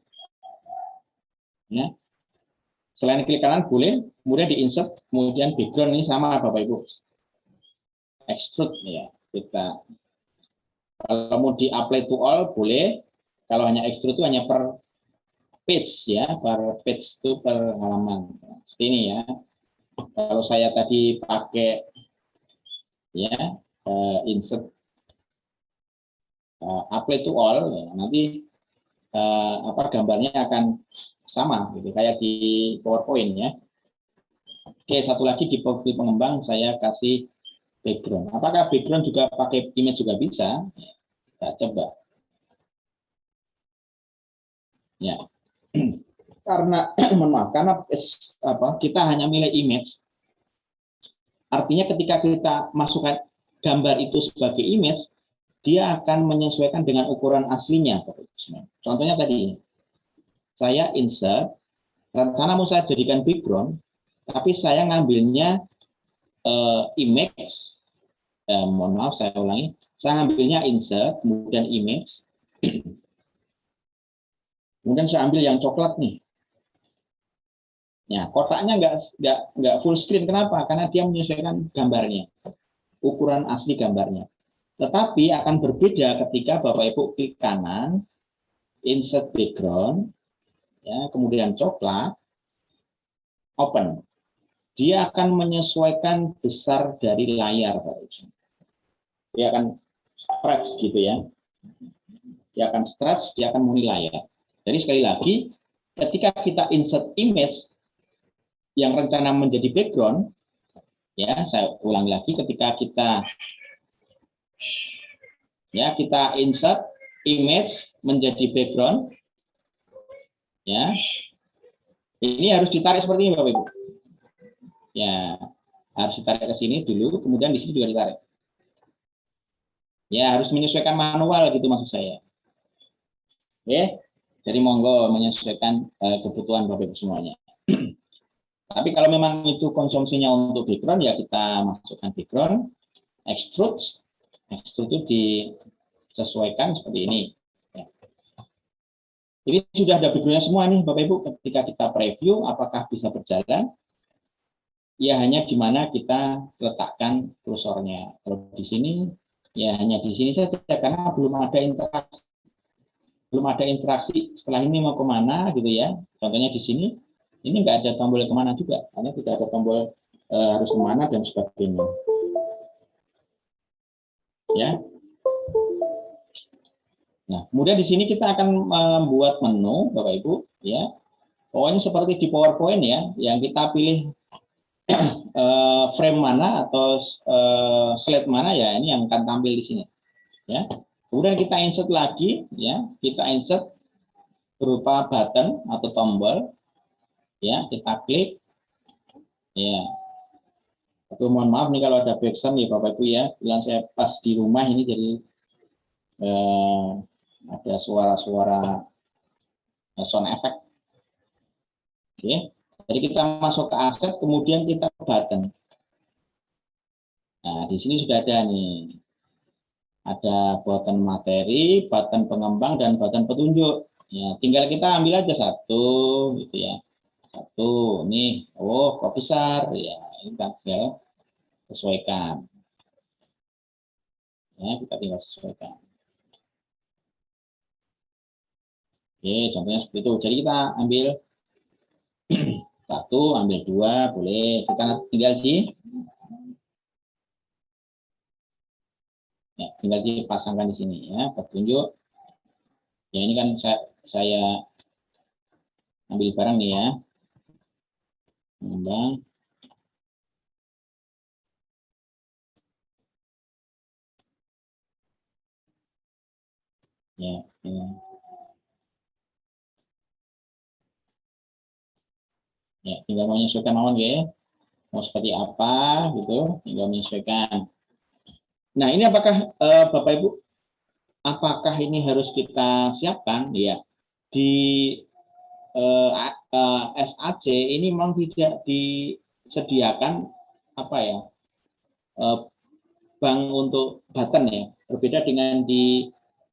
ya. Selain klik kanan boleh, kemudian di insert, kemudian background ini sama Bapak Ibu. Extrude ya. Kita kalau mau di apply to all boleh. Kalau hanya extrude itu hanya per page ya, per page itu per halaman. Seperti ini ya. Kalau saya tadi pakai ya insert apply to all ya, nanti gambarnya akan sama gitu kayak di PowerPoint ya. Oke, satu lagi di profil pengembang saya kasih background. Apakah background juga pakai image juga bisa? Kita coba. Ya. Karena karena kita hanya milih image. Artinya ketika kita masukkan gambar itu sebagai image, dia akan menyesuaikan dengan ukuran aslinya. Contohnya tadi, saya insert, karena mau saya jadikan background, tapi saya ngambilnya image, mohon maaf saya ulangi, saya ngambilnya insert, kemudian image, kemudian saya ambil yang coklat nih. Ya, kotaknya nggak full screen, kenapa? Karena dia menyesuaikan gambarnya, ukuran asli gambarnya. Tetapi akan berbeda ketika Bapak Ibu klik kanan, insert background, ya, kemudian coklat, open. Dia akan menyesuaikan besar dari layar, Pak. Dia akan stretch gitu ya. Dia akan stretch, dia akan memenuhi layar. Jadi sekali lagi, ketika kita insert image, yang rencana menjadi background, ya saya ulang lagi, ketika kita insert image menjadi background, ya ini harus ditarik seperti ini Bapak Ibu, ya harus ditarik ke sini dulu, kemudian di sini juga ditarik, ya harus menyesuaikan manual gitu maksud saya. Oke, jadi monggo menyesuaikan kebutuhan Bapak Ibu semuanya. Tapi kalau memang itu konsumsinya untuk background, ya kita masukkan background, extrude itu disesuaikan seperti ini. Ya. Ini sudah ada backgroundnya semua nih Bapak Ibu. Ketika kita preview, apakah bisa berjalan? Ya hanya di mana kita letakkan kursornya. Kalau di sini, ya hanya di sini saja karena belum ada interaksi. Setelah ini mau kemana gitu ya? Contohnya di sini. Ini nggak ada tombol kemana juga, karena tidak ada tombol harus kemana dan sebagainya. Ya. Nah, kemudian di sini kita akan membuat menu, Bapak Ibu. Ya, pokoknya seperti di PowerPoint ya, yang kita pilih frame mana atau slide mana ya, ini yang akan tampil di sini. Ya. Kemudian kita insert lagi, ya, kita insert berupa button atau tombol. Ya, kita klik, ya. Aku mohon maaf nih kalau ada backsound ya Bapak Ibu ya. Bilang saya pas di rumah ini jadi ada suara-suara sound effect. Oke, jadi kita masuk ke aset, kemudian kita ke button. Nah, di sini sudah ada nih, ada button materi, button pengembang, dan button petunjuk. Ya, tinggal kita ambil aja satu, gitu ya. Satu, nih, oh kok besar, ya ini tinggal sesuaikan. Ya, kita tinggal sesuaikan. Oke, contohnya seperti itu. Jadi kita ambil satu, ambil dua, boleh. Kita tinggal tinggal dipasangkan di sini ya, petunjuk. Ya ini kan saya ambil barang nih ya. Mengembang. Ya, ya. Ya, tinggal menyesuaikan mawon ya. Mau seperti apa gitu, tinggal menyesuaikan. Nah, ini apakah Bapak Ibu, apakah ini harus kita siapkan? Ya, di SAC ini memang tidak disediakan apa ya, bank untuk button ya, berbeda dengan di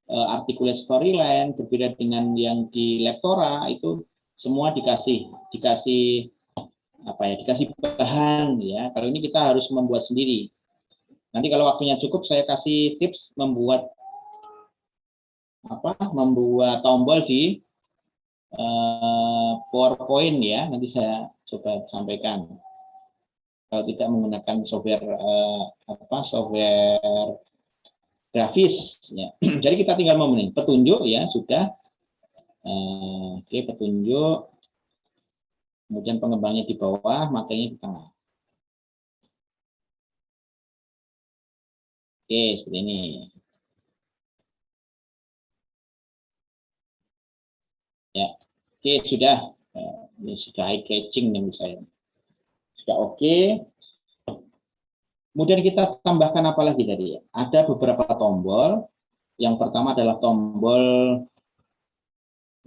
articulate storyline, berbeda dengan yang di Lectora, itu semua dikasih apa ya, dikasih bahan ya. Kalau ini kita harus membuat sendiri. Nanti kalau waktunya cukup saya kasih tips membuat tombol di PowerPoint ya, nanti saya coba sampaikan. Kalau tidak menggunakan software software grafis ya. Jadi kita tinggal memenuhi petunjuk ya, sudah. Oke, petunjuk. Kemudian pengembangnya di bawah, materinya di tengah. Oke, seperti ini. Ya, oke sudah. Ini sudah eye catching menurut saya. Sudah oke. Kemudian kita tambahkan apa lagi tadi ya? Ada beberapa tombol. Yang pertama adalah tombol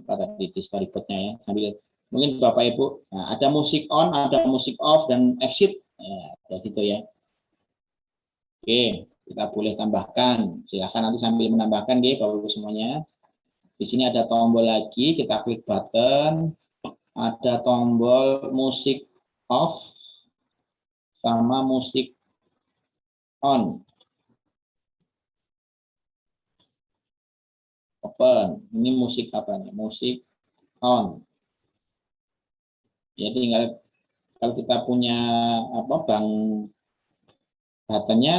apa tadi di storyboardnya ya. Sambil mungkin Bapak Ibu, nah, ada musik on, ada musik off, dan exit. Ya, gitu ya. Oke, kita boleh tambahkan. Silahkan nanti sambil menambahkan ya Bapak Ibu semuanya. Di sini ada tombol lagi, kita klik button. Ada tombol musik off sama musik on. Open. Ini musik apa nih? Musik on. Ya tinggal kalau kita punya bank buttonnya,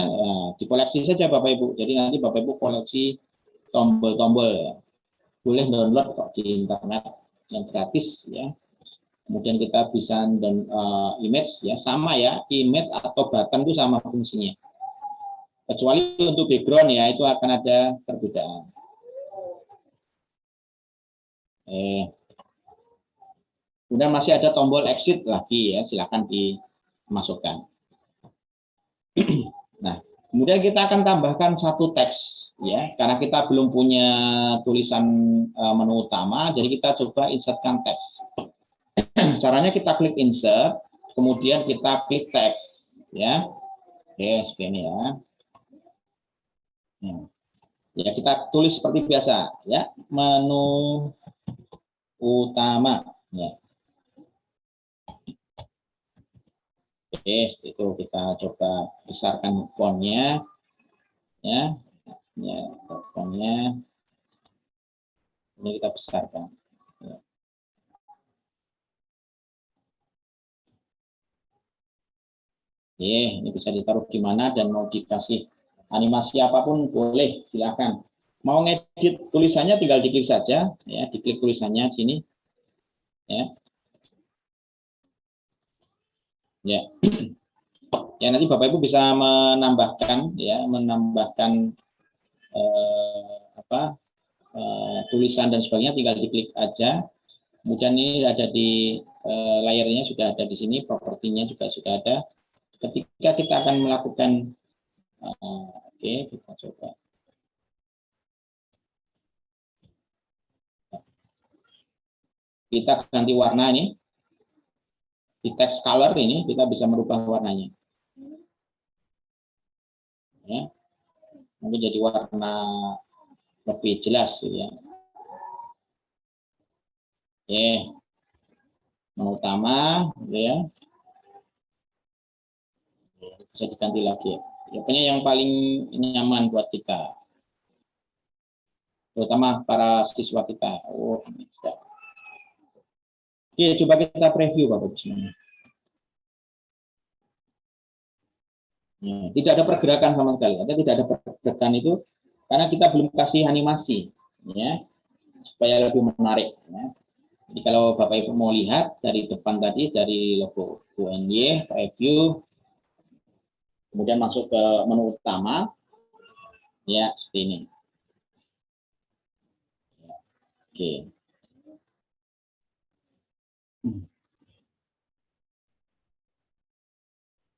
dikoleksi saja Bapak Ibu. Jadi nanti Bapak Ibu koleksi tombol-tombol ya. Boleh download kok di internet yang gratis ya. Kemudian kita bisa dan image ya, sama ya, image atau button itu sama fungsinya. Kecuali untuk background ya, itu akan ada perbedaan. Kemudian masih ada tombol exit lagi ya, silakan dimasukkan. Nah, kemudian kita akan tambahkan satu teks ya, karena kita belum punya tulisan menu utama, jadi kita coba insertkan teks. Caranya kita klik insert, kemudian kita klik teks ya. Oke, seperti ini ya. Ya, kita tulis seperti biasa ya, menu utama ya. Oke, itu kita coba besarkan fontnya ya. Ya, fontnya ini kita besarkan ya. Oke, ini bisa ditaruh di mana dan mau dikasih animasi apapun boleh, silakan. Mau ngedit tulisannya tinggal diklik saja ya, diklik tulisannya sini ya. Ya. Ya, nanti Bapak Ibu bisa menambahkan ya, tulisan dan sebagainya, tinggal diklik aja. Kemudian ini ada di layarnya sudah ada di sini, propertinya juga sudah ada. Ketika kita akan melakukan oke, kita coba. Kita ganti warna ini. Di text color ini kita bisa merubah warnanya. Ya. Nanti jadi warna lebih jelas gitu ya. Oke. Menu utama gitu ya. Bisa diganti lagi. Ya, pokoknya yang paling nyaman buat kita. Terutama para siswa kita. Oh, ini sudah. Oke, coba kita preview Bapak Ibu semuanya. Ya, tidak ada pergerakan sama sekali. Tidak ada pergerakan itu karena kita belum kasih animasi, ya, supaya lebih menarik. Ya. Jadi kalau Bapak Ibu mau lihat dari depan tadi, dari logo UNY, preview, kemudian masuk ke menu utama, ya seperti ini. Ya, oke.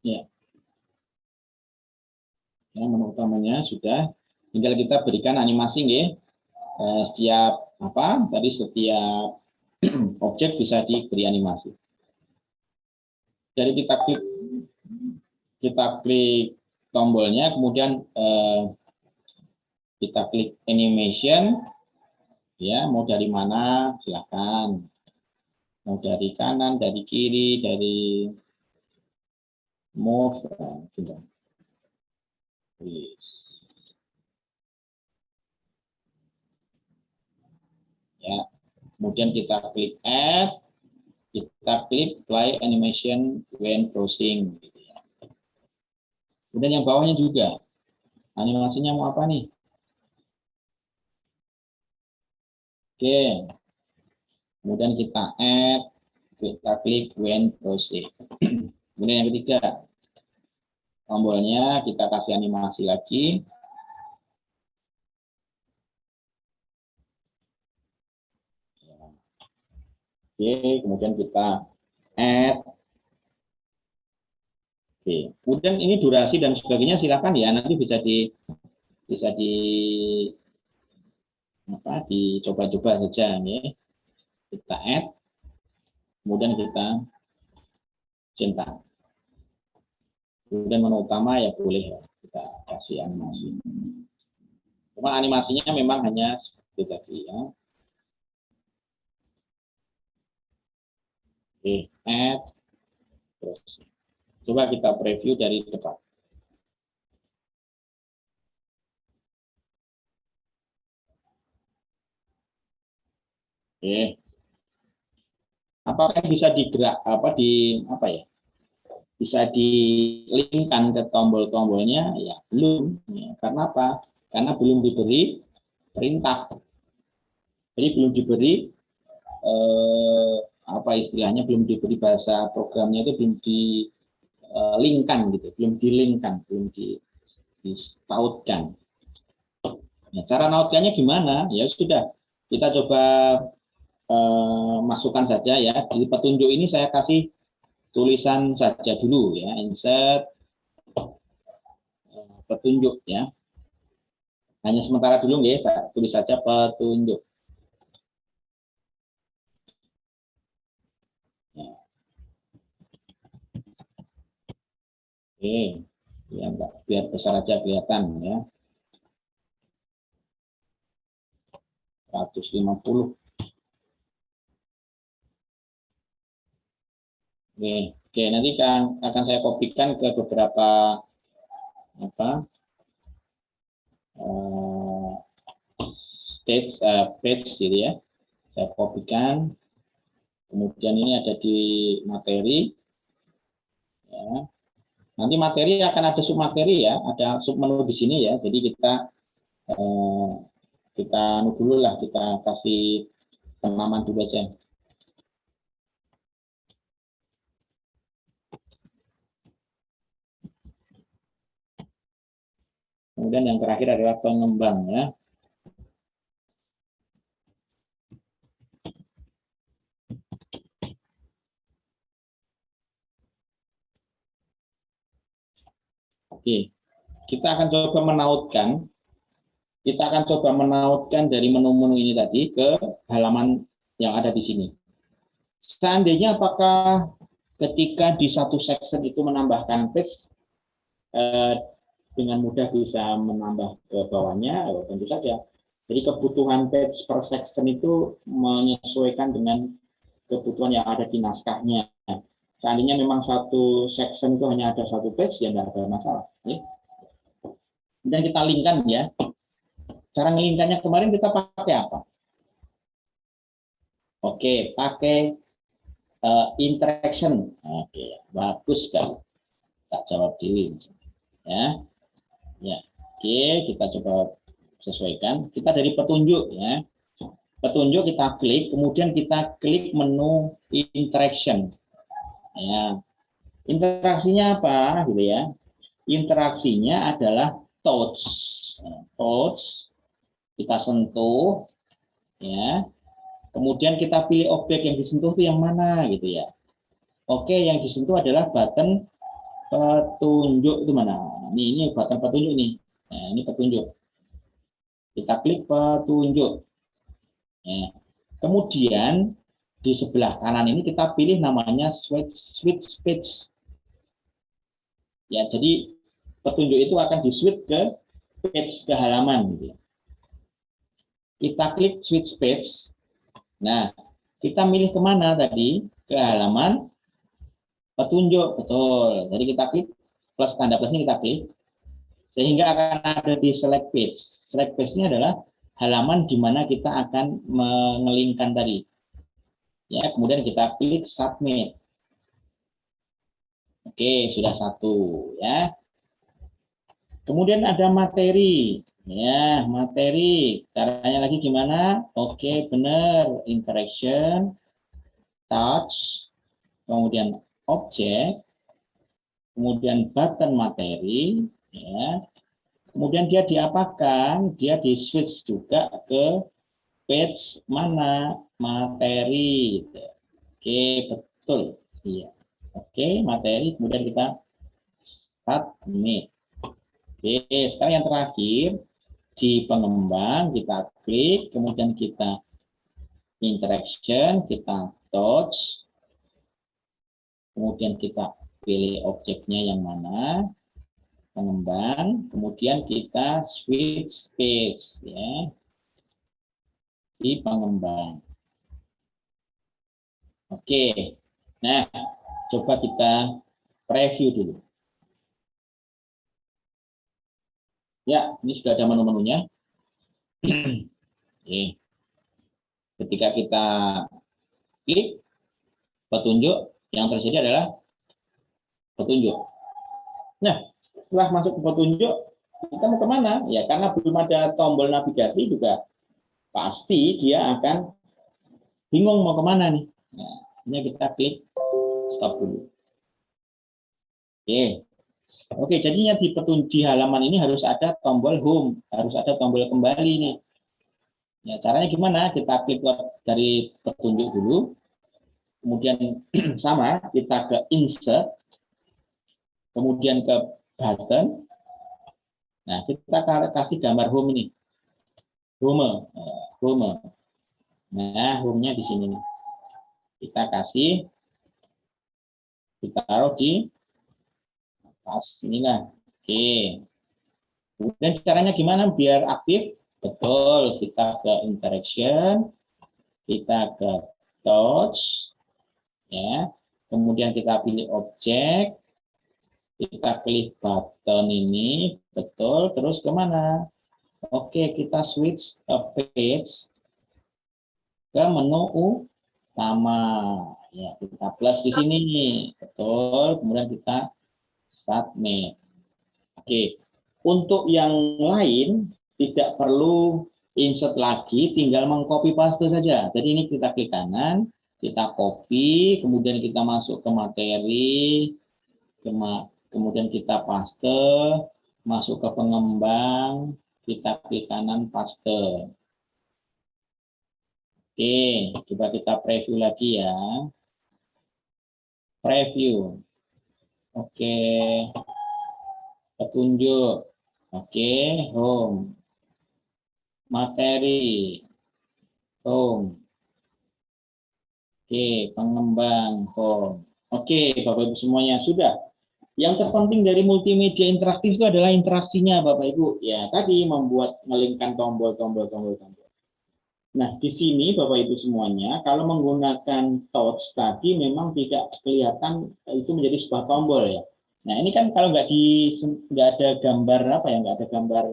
Ya. Ya, menu utamanya sudah, tinggal kita berikan animasi ya. Setiap setiap objek bisa diberi animasi. Jadi kita klik tombolnya, kemudian kita klik animation, ya mau dari mana silakan, mau dari kanan, dari kiri, dari move, sudah. Ya, kemudian kita klik add, kita klik play animation when browsing. Gitu ya. Kemudian yang bawahnya juga, animasinya mau apa nih? Oke, kemudian kita add, kita klik when browsing. Kemudian yang ketiga, tombolnya kita kasih animasi lagi. Oke, kemudian kita add. Oke, kemudian ini durasi dan sebagainya silakan ya, nanti bisa dicoba-coba saja nih. Kita add, kemudian kita centang. Kemudian menu utama ya boleh ya, kita kasih animasi. Cuma animasinya memang hanya seperti tadi ya. Oke, add, terus coba kita preview dari depan. Oke. Apakah bisa bisa dilinkkan ke tombol-tombolnya? Ya, belum. Ya, karena apa? Karena belum diberi perintah. Jadi belum diberi apa istilahnya, belum diberi bahasa programnya itu belum di linkkan gitu, belum di-linkkan, belum ditautkan. Nah, cara nautkannya gimana? Ya sudah, kita coba masukkan saja ya. Di petunjuk ini saya kasih tulisan saja dulu ya, insert petunjuk ya. Hanya sementara dulu ya, saya tulis saja petunjuk. Oke, ya enggak, biar besar aja kelihatan ya. 150. Oke, nanti akan saya kopikan ke beberapa page gitu ya. Saya kopikan. Kemudian ini ada di materi. Ya. Nanti materi akan ada submateri ya, ada submenu di sini ya. Jadi kita dulu lah, kita kasih penamaan dulu aja. Kemudian yang terakhir adalah pengembang ya. Oke, kita akan coba menautkan. Kita akan coba menautkan dari menu-menu ini tadi ke halaman yang ada di sini. Seandainya apakah ketika di satu section itu menambahkan page, dengan mudah bisa menambah ke bawahnya, tentu saja. Jadi kebutuhan page per section itu menyesuaikan dengan kebutuhan yang ada di naskahnya. Seandainya memang satu section itu hanya ada satu page, ya tidak ada masalah. Kemudian kita linkkan ya. Cara ngelingkannya kemarin kita pakai apa? Oke, pakai interaction. Oke, bagus sekali. Tak jawab diri. Ya. Ya. Oke, kita coba sesuaikan. Kita dari petunjuk ya. Petunjuk kita klik, kemudian kita klik menu interaction. Ya. Interaksinya apa gitu ya? Interaksinya adalah touch. Touch kita sentuh ya. Kemudian kita pilih objek yang disentuh itu yang mana gitu ya. Oke, yang disentuh adalah button petunjuk itu mana? Ini button petunjuk nih. Nah, ini petunjuk. Kita klik petunjuk. Ya. Kemudian di sebelah kanan ini kita pilih namanya switch page. Ya, jadi petunjuk itu akan di-switch ke page ke halaman gitu ya. Kita klik switch page. Nah, kita milih kemana tadi? Ke halaman petunjuk, betul. Jadi kita klik plus tanda plus ini kita klik, sehingga akan ada di select page. Select page-nya adalah halaman di mana kita akan mengelingkan tadi. Ya, kemudian kita klik submit. Oke, sudah satu ya. Kemudian ada materi. Ya, materi. Caranya lagi gimana? Oke, benar. Interaction, touch, kemudian objek, kemudian button materi, ya. Kemudian dia diapakan? Dia di switch juga ke page mana? Materi. Oke, betul. Iya. Oke, materi. Kemudian kita submit. Oke, sekarang yang terakhir. Di pengembang kita klik, kemudian kita interaction, kita touch, kemudian kita pilih objeknya yang mana, pengembang, kemudian kita switch page ya di pengembang. Oke, nah coba kita preview dulu. Ya, ini sudah ada menu-menunya. Oke. Ketika kita klik petunjuk, yang terjadi adalah petunjuk. Nah, setelah masuk ke petunjuk, kita mau kemana? Ya, karena belum ada tombol navigasi juga, pasti dia akan bingung mau kemana nih. Nah, Ini kita klik stop dulu. Oke, jadinya di halaman ini harus ada tombol home, harus ada tombol kembali nih. Ya, caranya gimana? Kita klik dari petunjuk dulu, kemudian sama kita ke insert, kemudian ke button. Nah, kita kasih gambar home ini, home. Nah, home-nya di sini nih. Kita kasih, kita taruh di atas inilah. Oke. Kemudian caranya gimana biar aktif? Betul, kita ke interaction, kita ke touch, ya. Kemudian kita pilih objek, kita klik button ini, betul. Terus kemana? Oke, kita switch ke page ke menu utama. Ya, kita plus di sini, betul. Kemudian kita submit. Oke, untuk yang lain tidak perlu insert lagi, tinggal mengcopy paste saja. Jadi ini kita klik kanan, kita copy, kemudian kita masuk ke materi, kemudian kita paste, masuk ke pengembang, kita klik kanan paste. Oke, coba kita preview lagi ya. Preview. Oke. Petunjuk. Oke, home. Materi. Home. Oke, pengembang home. Oke, Bapak Ibu semuanya sudah. Yang terpenting dari multimedia interaktif itu adalah interaksinya, Bapak Ibu. Ya, tadi membuat melingkan tombol. Nah, di sini Bapak Ibu semuanya, kalau menggunakan touch tadi memang tidak kelihatan itu menjadi sebuah tombol ya. Nah, ini kan kalau nggak ada gambar nggak ada gambar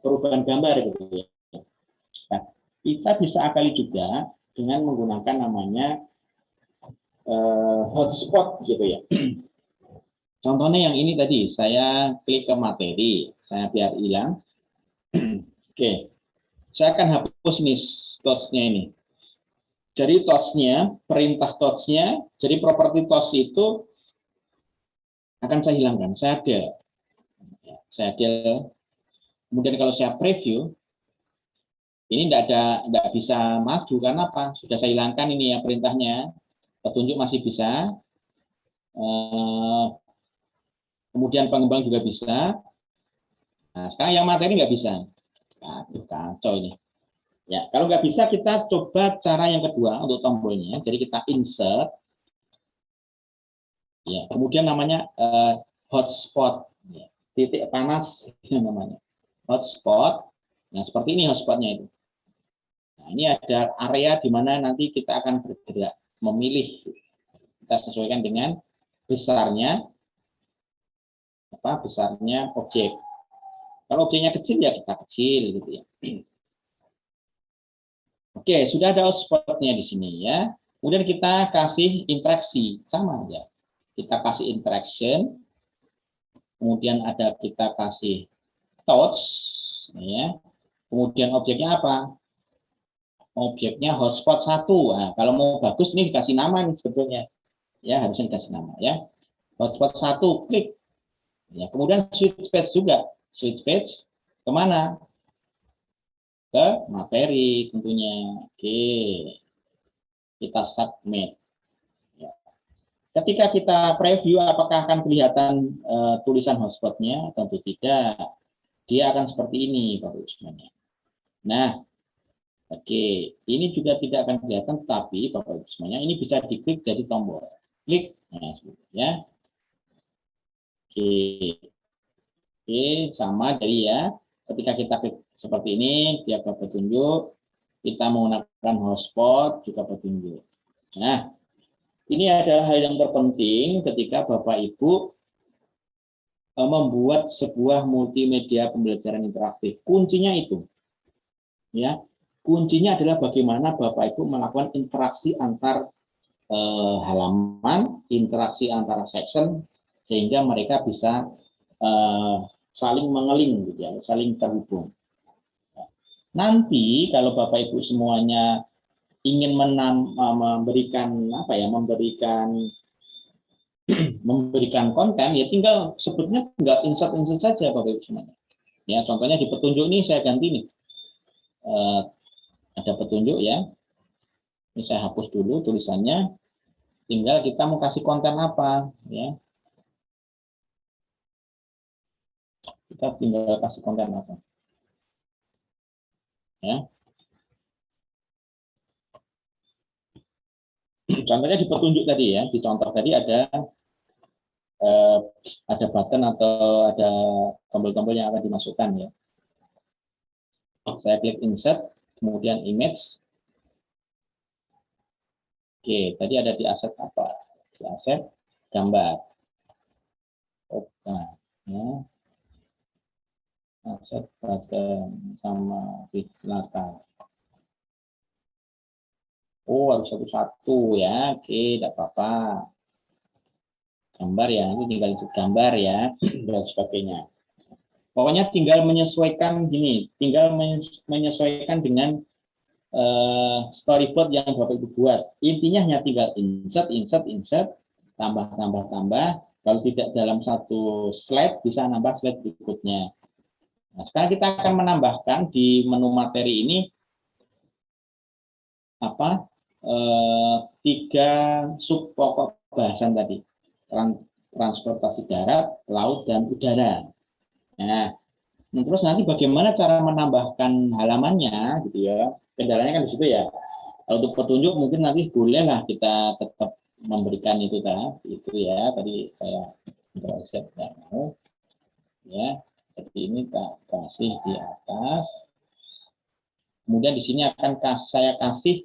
perubahan gambar gitu ya. Nah, kita bisa akali juga dengan menggunakan namanya hotspot gitu ya. Contohnya yang ini tadi, saya klik ke materi, saya biar hilang. Oke. Saya akan hapus nih touch-nya ini. Jadi touch-nya, perintah touch-nya, jadi properti touch itu akan saya hilangkan. Saya del. Kemudian kalau saya preview, ini tidak bisa maju karena apa? Sudah saya hilangkan ini ya perintahnya. Petunjuk masih bisa. Kemudian pengembang juga bisa. Nah, sekarang yang materi nggak bisa. Nah, kacau ini. Ya, kalau nggak bisa kita coba cara yang kedua untuk tombolnya. Jadi kita insert. Ya, kemudian namanya hotspot. Ya, titik panas namanya. Hotspot. Nah, seperti ini hotspotnya itu. Nah, ini ada area di mana nanti kita akan bergerak, memilih. Kita sesuaikan dengan besarnya objek. Kalau objeknya kecil ya kita kecil gitu ya. Oke, sudah ada hotspotnya di sini ya. Kemudian kita kasih interaksi sama ya. Kita kasih interaction. Kemudian kita kasih touch ya. Kemudian objeknya apa? Objeknya hotspot 1. Nah, kalau mau bagus nih dikasih nama nih sebetulnya. Ya, harusnya dikasih nama ya. Hotspot 1 klik. Ya, kemudian switch page juga. Switch page kemana? Ke materi tentunya. Oke. Kita submit. Ya. Ketika kita preview apakah akan kelihatan tulisan hotspotnya? Tentu tidak. Dia akan seperti ini, Bapak Ibu semuanya. Nah, oke, ini juga tidak akan kelihatan, tapi Bapak Ibu semuanya ini bisa diklik dari tombol. Klik, nah, ya. Oke, sama dari ya. Ketika kita klik seperti ini, dia ke petunjuk. Kita menggunakan hotspot juga petunjuk. Nah, ini adalah hal yang terpenting ketika Bapak Ibu membuat sebuah multimedia pembelajaran interaktif. Kuncinya itu, ya. Kuncinya adalah bagaimana Bapak Ibu melakukan interaksi antar halaman, interaksi antara section, sehingga mereka bisa saling mengeling, gitu ya, saling terhubung. Nanti kalau Bapak Ibu semuanya ingin memberikan apa ya, memberikan konten, ya tinggal sebutnya tinggal insert saja Bapak Ibu semuanya. Ya, contohnya di petunjuk ini saya ganti nih. Ada petunjuk ya. Ini saya hapus dulu tulisannya. Tinggal kita mau kasih konten apa ya. Kita tinggal kasih konten apa. Ya. Contohnya di petunjuk tadi ya, di contoh tadi ada button atau ada tombol-tombol yang akan dimasukkan ya. Saya klik insert, kemudian image. Oke, tadi ada di aset apa? Di aset gambar. Oke, ya. Aset button sama di latar. Oh, harus satu-satu ya. Oke, tidak apa-apa. Gambar ya, ini tinggal gambar ya, dan sebagainya. Pokoknya tinggal menyesuaikan gini, tinggal menyesuaikan dengan storyboard yang Bapak Ibu buat. Intinya hanya tinggal insert, tambah. Kalau tidak dalam satu slide, bisa nambah slide berikutnya. Nah, sekarang kita akan menambahkan di menu materi ini apa? 3 sub pokok bahasan tadi. Transportasi darat, laut, dan udara. Nah, terus nanti bagaimana cara menambahkan halamannya, gitu ya? Kendalanya kan di situ ya. Kalau untuk petunjuk mungkin nanti bolehlah kita tetap memberikan itu ya. Tadi saya nggak mau, ya. Seperti ini tak kasih di atas. Kemudian di sini akan saya kasih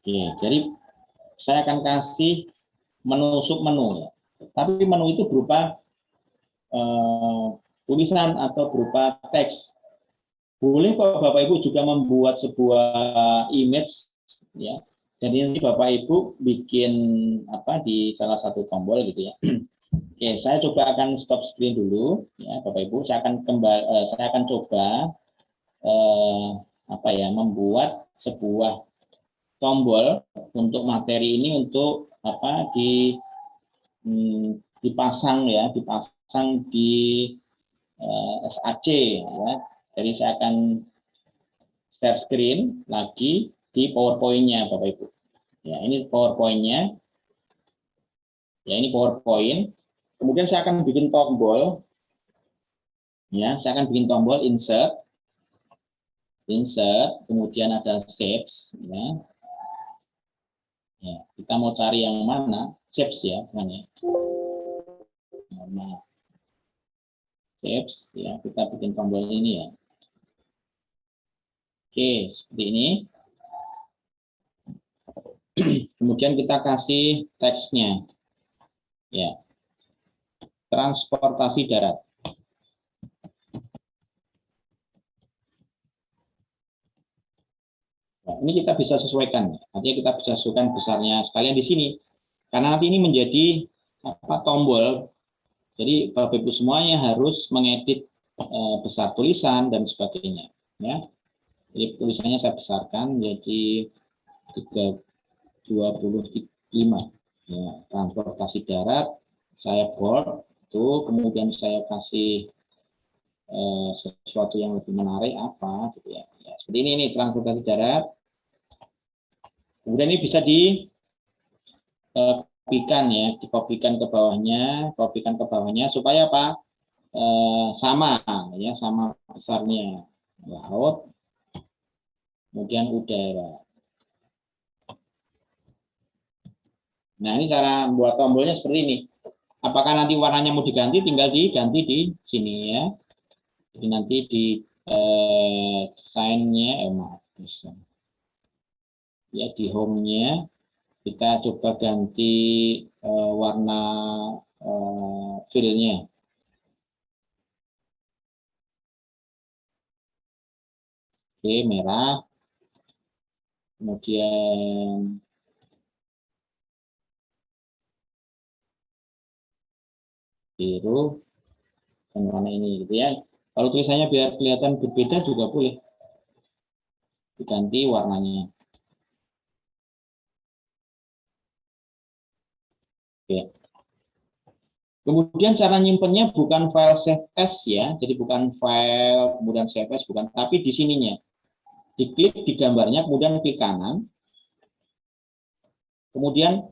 Oke, jadi saya akan kasih menu submenu ya. Tapi menu itu berupa tulisan atau berupa teks. Boleh kok Bapak Ibu juga membuat sebuah image ya. Jadi nanti Bapak Ibu bikin apa di salah satu tombol gitu ya. Oke, saya coba akan stop screen dulu ya Bapak Ibu. Saya akan coba apa ya, membuat sebuah tombol untuk materi ini untuk apa dipasang ya, dipasang di SAC ya. Jadi saya akan share screen lagi di PowerPoint-nya Bapak Ibu. Ya, ini PowerPoint-nya. Ya, ini PowerPoint. Kemudian saya akan bikin tombol. Ya, saya akan bikin tombol insert, kemudian ada shapes ya. Ya, kita mau cari yang mana? Shapes ya, mana? Shapes ya, kita bikin tombol ini ya. Oke, seperti ini. Kemudian kita kasih teksnya. Ya. Transportasi darat. Nah, ini kita bisa sesuaikan. Artinya kita bisa sesuaikan besarnya sekalian di sini. Karena nanti ini menjadi apa, tombol. Jadi Bapak Ibu semuanya harus mengedit besar tulisan dan sebagainya. Ya. Jadi tulisannya saya besarkan jadi 325. Ya, transportasi darat, saya bold itu, kemudian saya kasih sesuatu yang lebih menarik apa gitu ya. Ya seperti ini transportasi darat. Kemudian ini bisa dikopikan ya, dikopikan ke bawahnya, supaya apa? Sama ya, sama besarnya laut, kemudian udara. Nah, ini cara membuat tombolnya seperti ini. Apakah nanti warnanya mau diganti, tinggal diganti di sini ya. Jadi nanti di desainnya, ya di home-nya kita coba ganti warna fill-nya. Oke, merah. Kemudian biru dan warna ini gitu ya. Kalau tulisannya biar kelihatan berbeda juga boleh. Diganti warnanya. Oke. Kemudian cara nyimpennya bukan file save as ya, jadi bukan file kemudian save as, bukan, tapi di sininya. Diklik di gambarnya, kemudian klik kanan, kemudian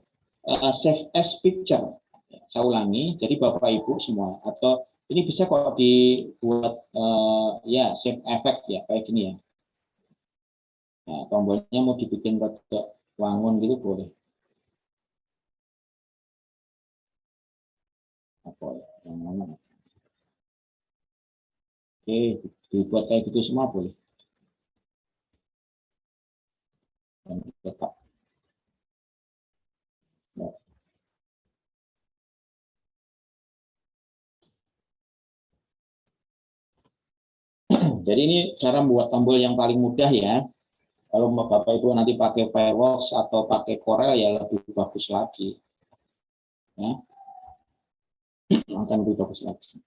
save as picture. Saya ulangi, jadi Bapak Ibu semua, atau ini bisa kok dibuat ya save effect ya, kayak gini ya. Nah, tombolnya mau dibikin rada wangun gitu boleh. Apa yang mana? Oke, dibuat kayak gitu semua boleh. Dan tetap. Nah. Jadi ini cara membuat tombol yang paling mudah ya. Kalau Bapak Ibu nanti pakai Fireworks atau pakai Corel ya lebih bagus lagi. Ya. Akan lebih bagus lagi.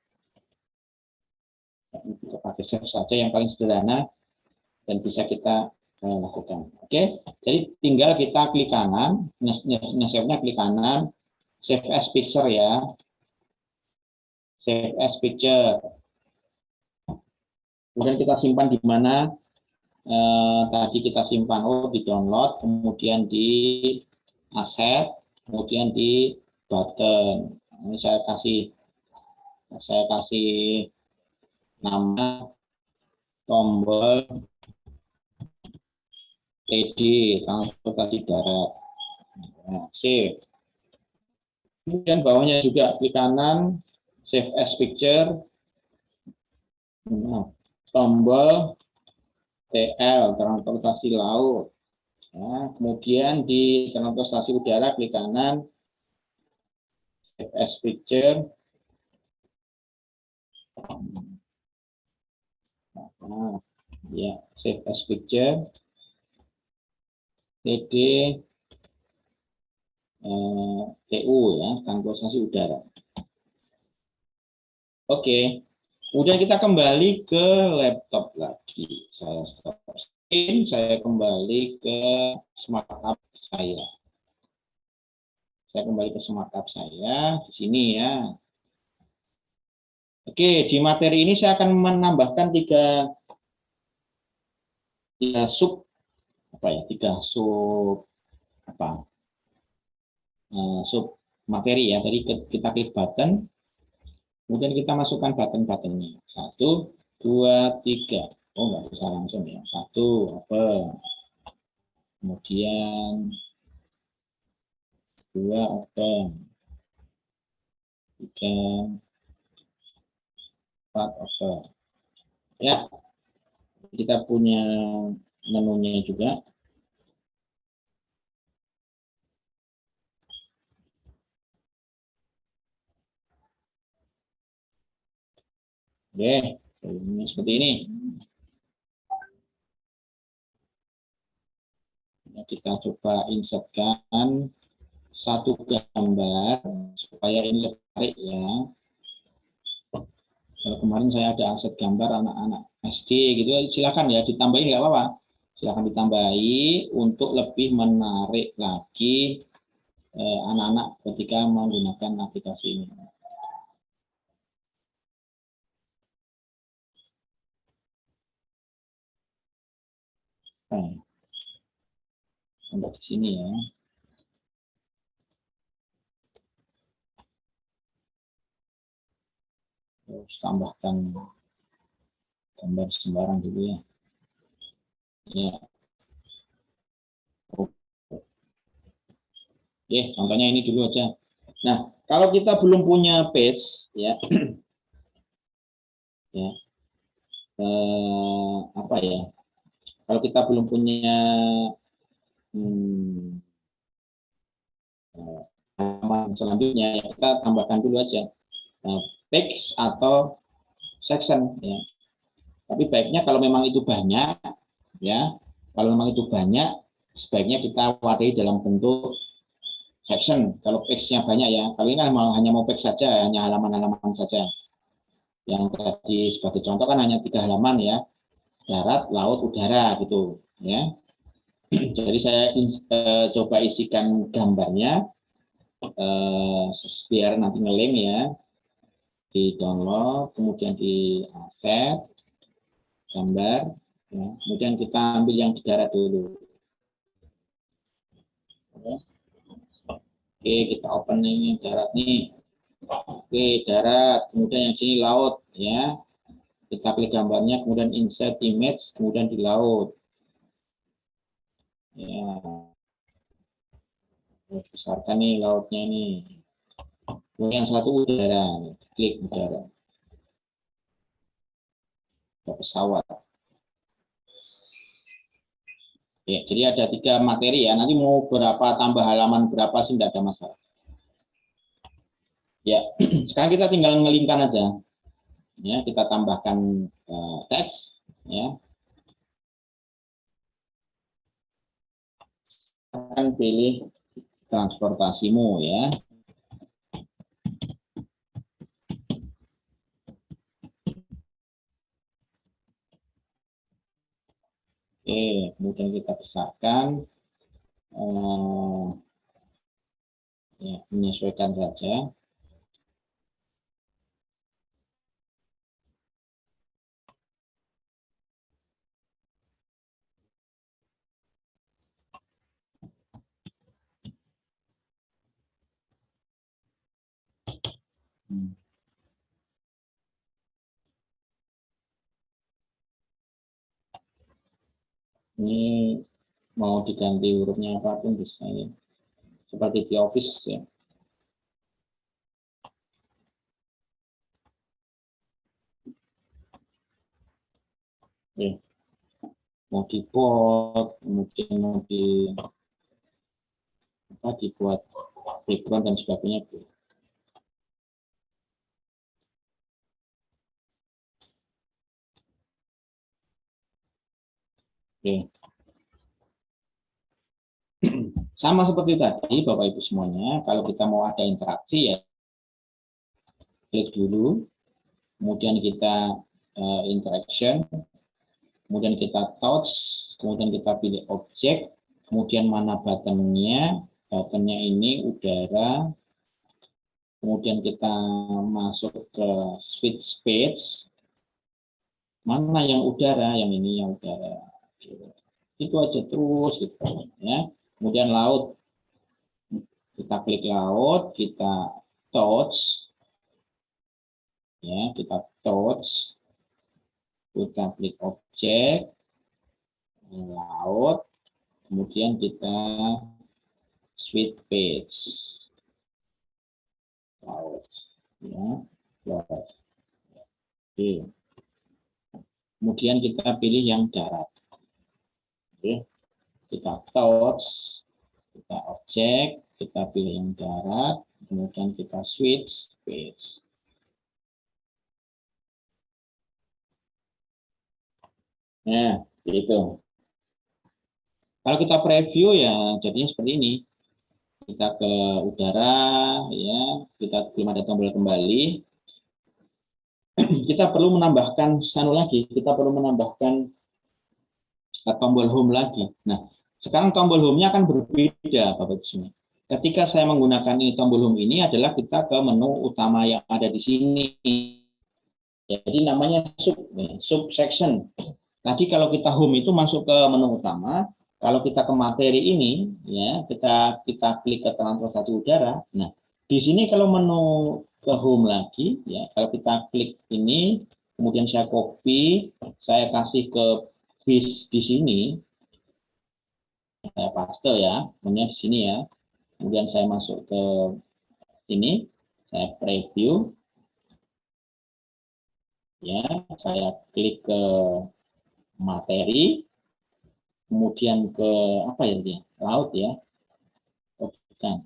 Kita pakai save saja yang paling sederhana dan bisa kita lakukan. Oke, jadi tinggal kita klik kanan, save-nya klik kanan, save as picture ya. Save as picture. Kemudian kita simpan di mana? Tadi kita simpan di download, kemudian di aset, kemudian di button. Ini saya kasih nama tombol TD, transportasi darat. Nah, save. Kemudian bawahnya juga klik kanan, save as picture. Nah, tombol TL, transportasi laut. Nah, kemudian di transportasi udara klik kanan, save as picture. Nah, ya, save as picture. TD TU ya, transportasi udara. Oke. Kemudian kita kembali ke laptop lagi. Saya stop screen, saya kembali ke smart app saya. Saya kembali ke smart app saya di sini ya. Oke, di materi ini saya akan menambahkan tiga sub sub materi ya. Jadi kita klik button. Kemudian kita masukkan button-buttonnya. 1, 2, 3. Oh, nggak bisa langsung ya. 1, open. Kemudian 2, open. 3, 4, open. Ya, kita punya menunya juga. Oke, seperti ini. Ya, kita coba insertkan satu gambar supaya ini lebih menarik ya. Kalau kemarin saya ada aset gambar anak-anak SD gitu, silakan ya ditambahin, nggak apa-apa. Silakan ditambahi untuk lebih menarik lagi anak-anak ketika menggunakan aplikasi ini. Nah, sampai di sini ya. Terus tambahkan gambar sembarang dulu ya. Ya. Oke, contohnya ini dulu aja. Nah, kalau kita belum punya page ya, ya apa ya? Kalau kita belum punya halaman selanjutnya, ya kita tambahkan dulu aja page atau section ya. Tapi baiknya kalau memang itu banyak ya, kalau memang itu banyak, sebaiknya kita wadai dalam bentuk section. Kalau page-nya banyak ya, kalau ini hanya mau page saja, hanya halaman-halaman saja. Yang tadi sebagai contoh kan hanya 3 halaman ya, darat, laut, udara gitu ya. Jadi saya coba isikan gambarnya biar nanti ngelink ya, di download, kemudian di save gambar, ya. Kemudian kita ambil yang di darat dulu. Oke, kita open ini darat nih. Oke, darat, kemudian yang sini laut ya. Kita klik gambarnya, kemudian insert image, kemudian di laut. Ya. Besarkan nih lautnya nih. Kemudian yang satu udara, klik udara. Ada pesawat. Ya, jadi ada 3 materi ya. Nanti mau berapa tambah halaman berapa sih tidak ada masalah. Ya, sekarang kita tinggal ngelingkan aja. Ya, kita tambahkan teks ya. Akan pilih transportasimu ya. Oke, kemudian kita besarkan ya, menyesuaikan saja. Ini mau diganti hurufnya apapun bisa ya. Seperti di Office ya. Oke. Mau dibuat, kemudian mau dibuat background dan sebagainya. Oke. Sama seperti tadi Bapak Ibu semuanya, kalau kita mau ada interaksi ya klik dulu, kemudian kita interaction, kemudian kita touch, kemudian kita pilih objek, kemudian mana buttonnya, buttonnya ini udara, kemudian kita masuk ke switch page, mana yang udara, yang ini yang udara, itu aja terus gitu ya. Kemudian laut, kita klik laut, kita touch ya, kita touch, kita klik objek laut, kemudian kita switch page laut ya. Oke. Kemudian kita pilih yang darat. Oke. Kita touch, kita objek, kita pilih yang darat, kemudian kita switch page. Nah, itu. Kalau kita preview ya jadinya seperti ini. Kita ke udara ya, kita belum ada tombol kembali. Kita perlu menambahkan kita perlu menambahkan tombol home lagi. Nah, sekarang tombol home-nya akan berbeda Bapak Ibu semua. Ketika saya menggunakan ini tombol home ini adalah kita ke menu utama yang ada di sini. Jadi namanya subsection. Tadi kalau kita home itu masuk ke menu utama, kalau kita ke materi ini ya, kita klik ke transportasi udara. Nah, di sini kalau menu ke home lagi ya, kalau kita klik ini, kemudian saya copy, saya kasih ke bis di sini, saya paste ya, kemudian di sini ya, kemudian saya masuk ke sini, saya preview, ya, saya klik ke materi, kemudian ke apa ya dia, laut ya, oh, bukan,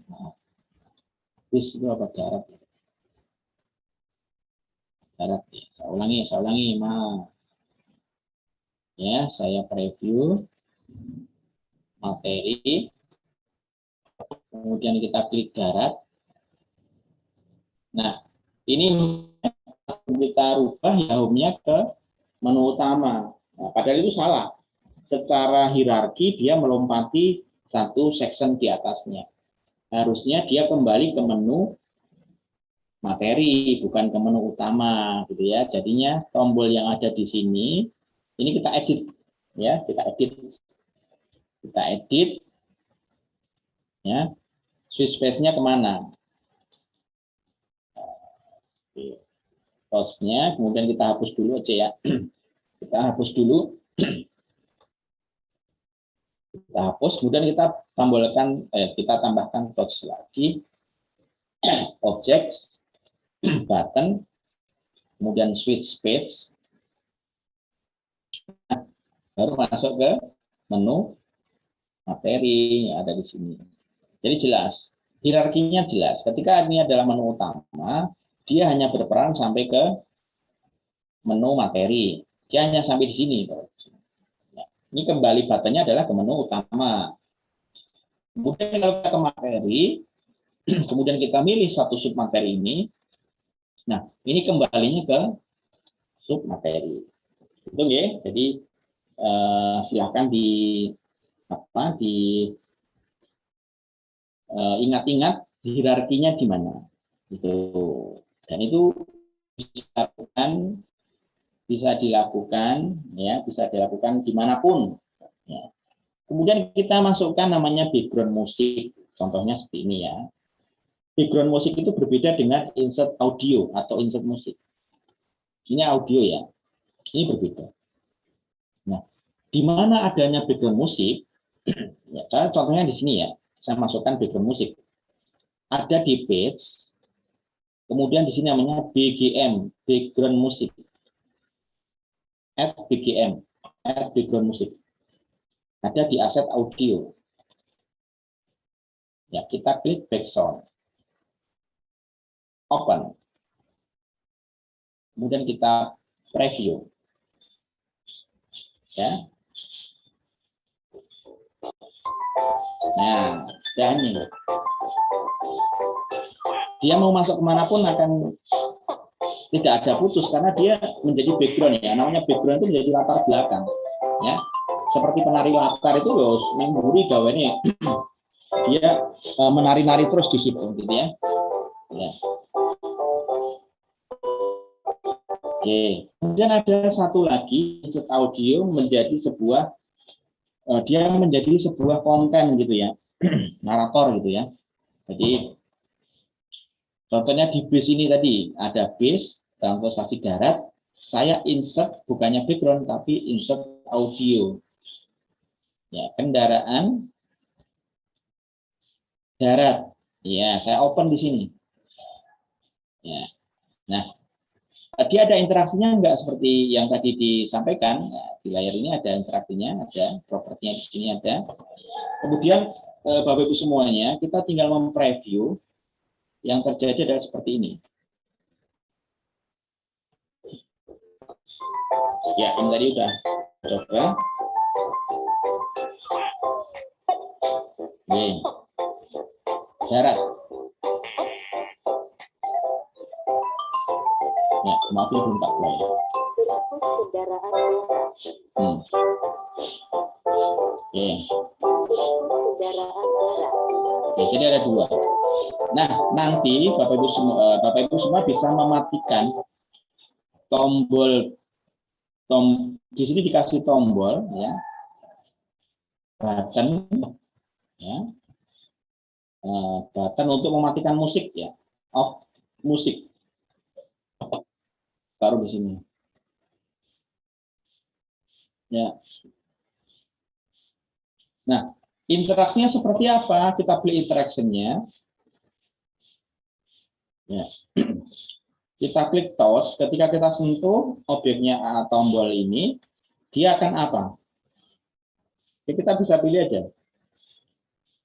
bis itu apa darat? Darat ya, saya ulangi, ya, saya preview materi, kemudian kita klik darat. Nah, ini kita rubah ya home-nya ke menu utama. Nah, padahal itu salah. Secara hierarki dia melompati satu section di atasnya. Harusnya dia kembali ke menu materi, bukan ke menu utama, gitu ya. Jadinya tombol yang ada di sini, ini kita edit, ya, kita edit, ya. Switch space-nya kemana? Post-nya, kemudian kita hapus dulu aja ya. Kita hapus dulu. Kita hapus, kemudian kita tambahkan touch lagi, objek, button, kemudian switch page, baru masuk ke menu materi yang ada di sini. Jadi jelas, hierarkinya jelas. Ketika ini adalah menu utama, dia hanya berperan sampai ke menu materi. Dia hanya sampai di sini. Ini kembali buttonnya adalah ke menu utama. Kemudian kalau kita ke materi, kemudian kita milih satu sub materi ini. Nah, ini kembalinya ke sub materi. Itu ya. Jadi silakan ingat-ingat hierarkinya di mana. Itu. Dan itu bisa dilakukan dimanapun. Ya. Kemudian kita masukkan namanya background musik, contohnya seperti ini ya. Background musik itu berbeda dengan insert audio atau insert musik. Ini audio ya, ini berbeda. Nah, di mana adanya background musik? Ya, contohnya di sini ya, saya masukkan background musik. Ada di page, kemudian di sini namanya BGM, background musik. Add BGM, add background musik. Ada di aset audio. Ya, kita klik back sound. Open. Kemudian kita preview. Ya. Nah, dan ini. Dia mau masuk kemanapun akan tidak ada putus karena dia menjadi background ya. Namanya background itu menjadi latar belakang. Ya. Seperti penari latar itu loh, memburi gawennya. Dia menari-nari terus di situ gitu ya. Ya. Oke, kemudian ada satu lagi insert audio menjadi sebuah konten gitu ya, narator gitu ya. Jadi contohnya di bus ini tadi ada bus transportasi darat, saya insert bukannya background tapi insert audio. Ya, kendaraan darat. Ya, saya open di sini. Ya. Nah, dia ada interaksinya enggak seperti yang tadi disampaikan. Nah, di layar ini ada interaksinya, ada propertinya di sini ada. Kemudian Bapak Ibu semuanya, kita tinggal mempreview. Yang terjadi adalah seperti ini. Ya, ini tadi udah coba. Oke. Darat. Ya, maaf ya belum tak play. Oke. Oke, jadi ada dua. Nah, nanti Bapak Ibu semua bisa mematikan tombol di sini dikasih tombol ya. Button ya. Button untuk mematikan musik ya. Off musik. Taruh di sini. Ya. Nah, interaksinya seperti apa? Kita pilih interaction-nya. Ya. Kita klik touch, ketika kita sentuh objeknya tombol ini, dia akan apa? Ya, kita bisa pilih aja.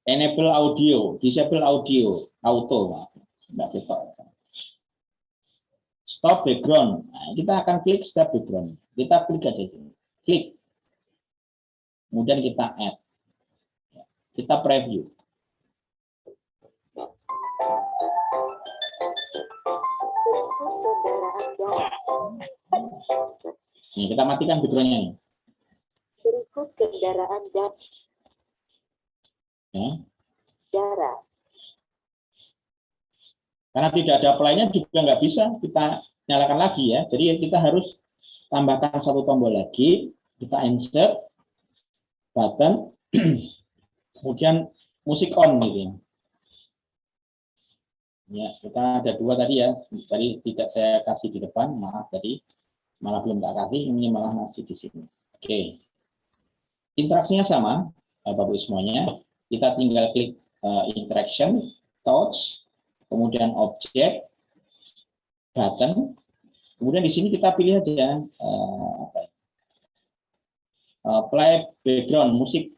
Enable audio, disable audio, auto. Enggak kita. Stop background. Nah, kita akan klik stop background. Kita klik aja sini. Klik. Kemudian kita add. Kita preview. Nih, kita matikan background-nya nih. Berikut kendaraan Ya. darat. Karena tidak ada apply-nya juga nggak bisa kita nyalakan lagi ya. Jadi kita harus tambahkan satu tombol lagi, kita insert button, kemudian musik on gitu ya. Ya, kita ada dua tadi ya. Tadi tidak saya kasih di depan, maaf tadi malah belum tak kasih, ini malah masih di sini. Oke. Interaksinya sama, Bapak Ibu semuanya. Kita tinggal klik interaction, touch, kemudian objek, button. Kemudian di sini kita pilih aja play background musik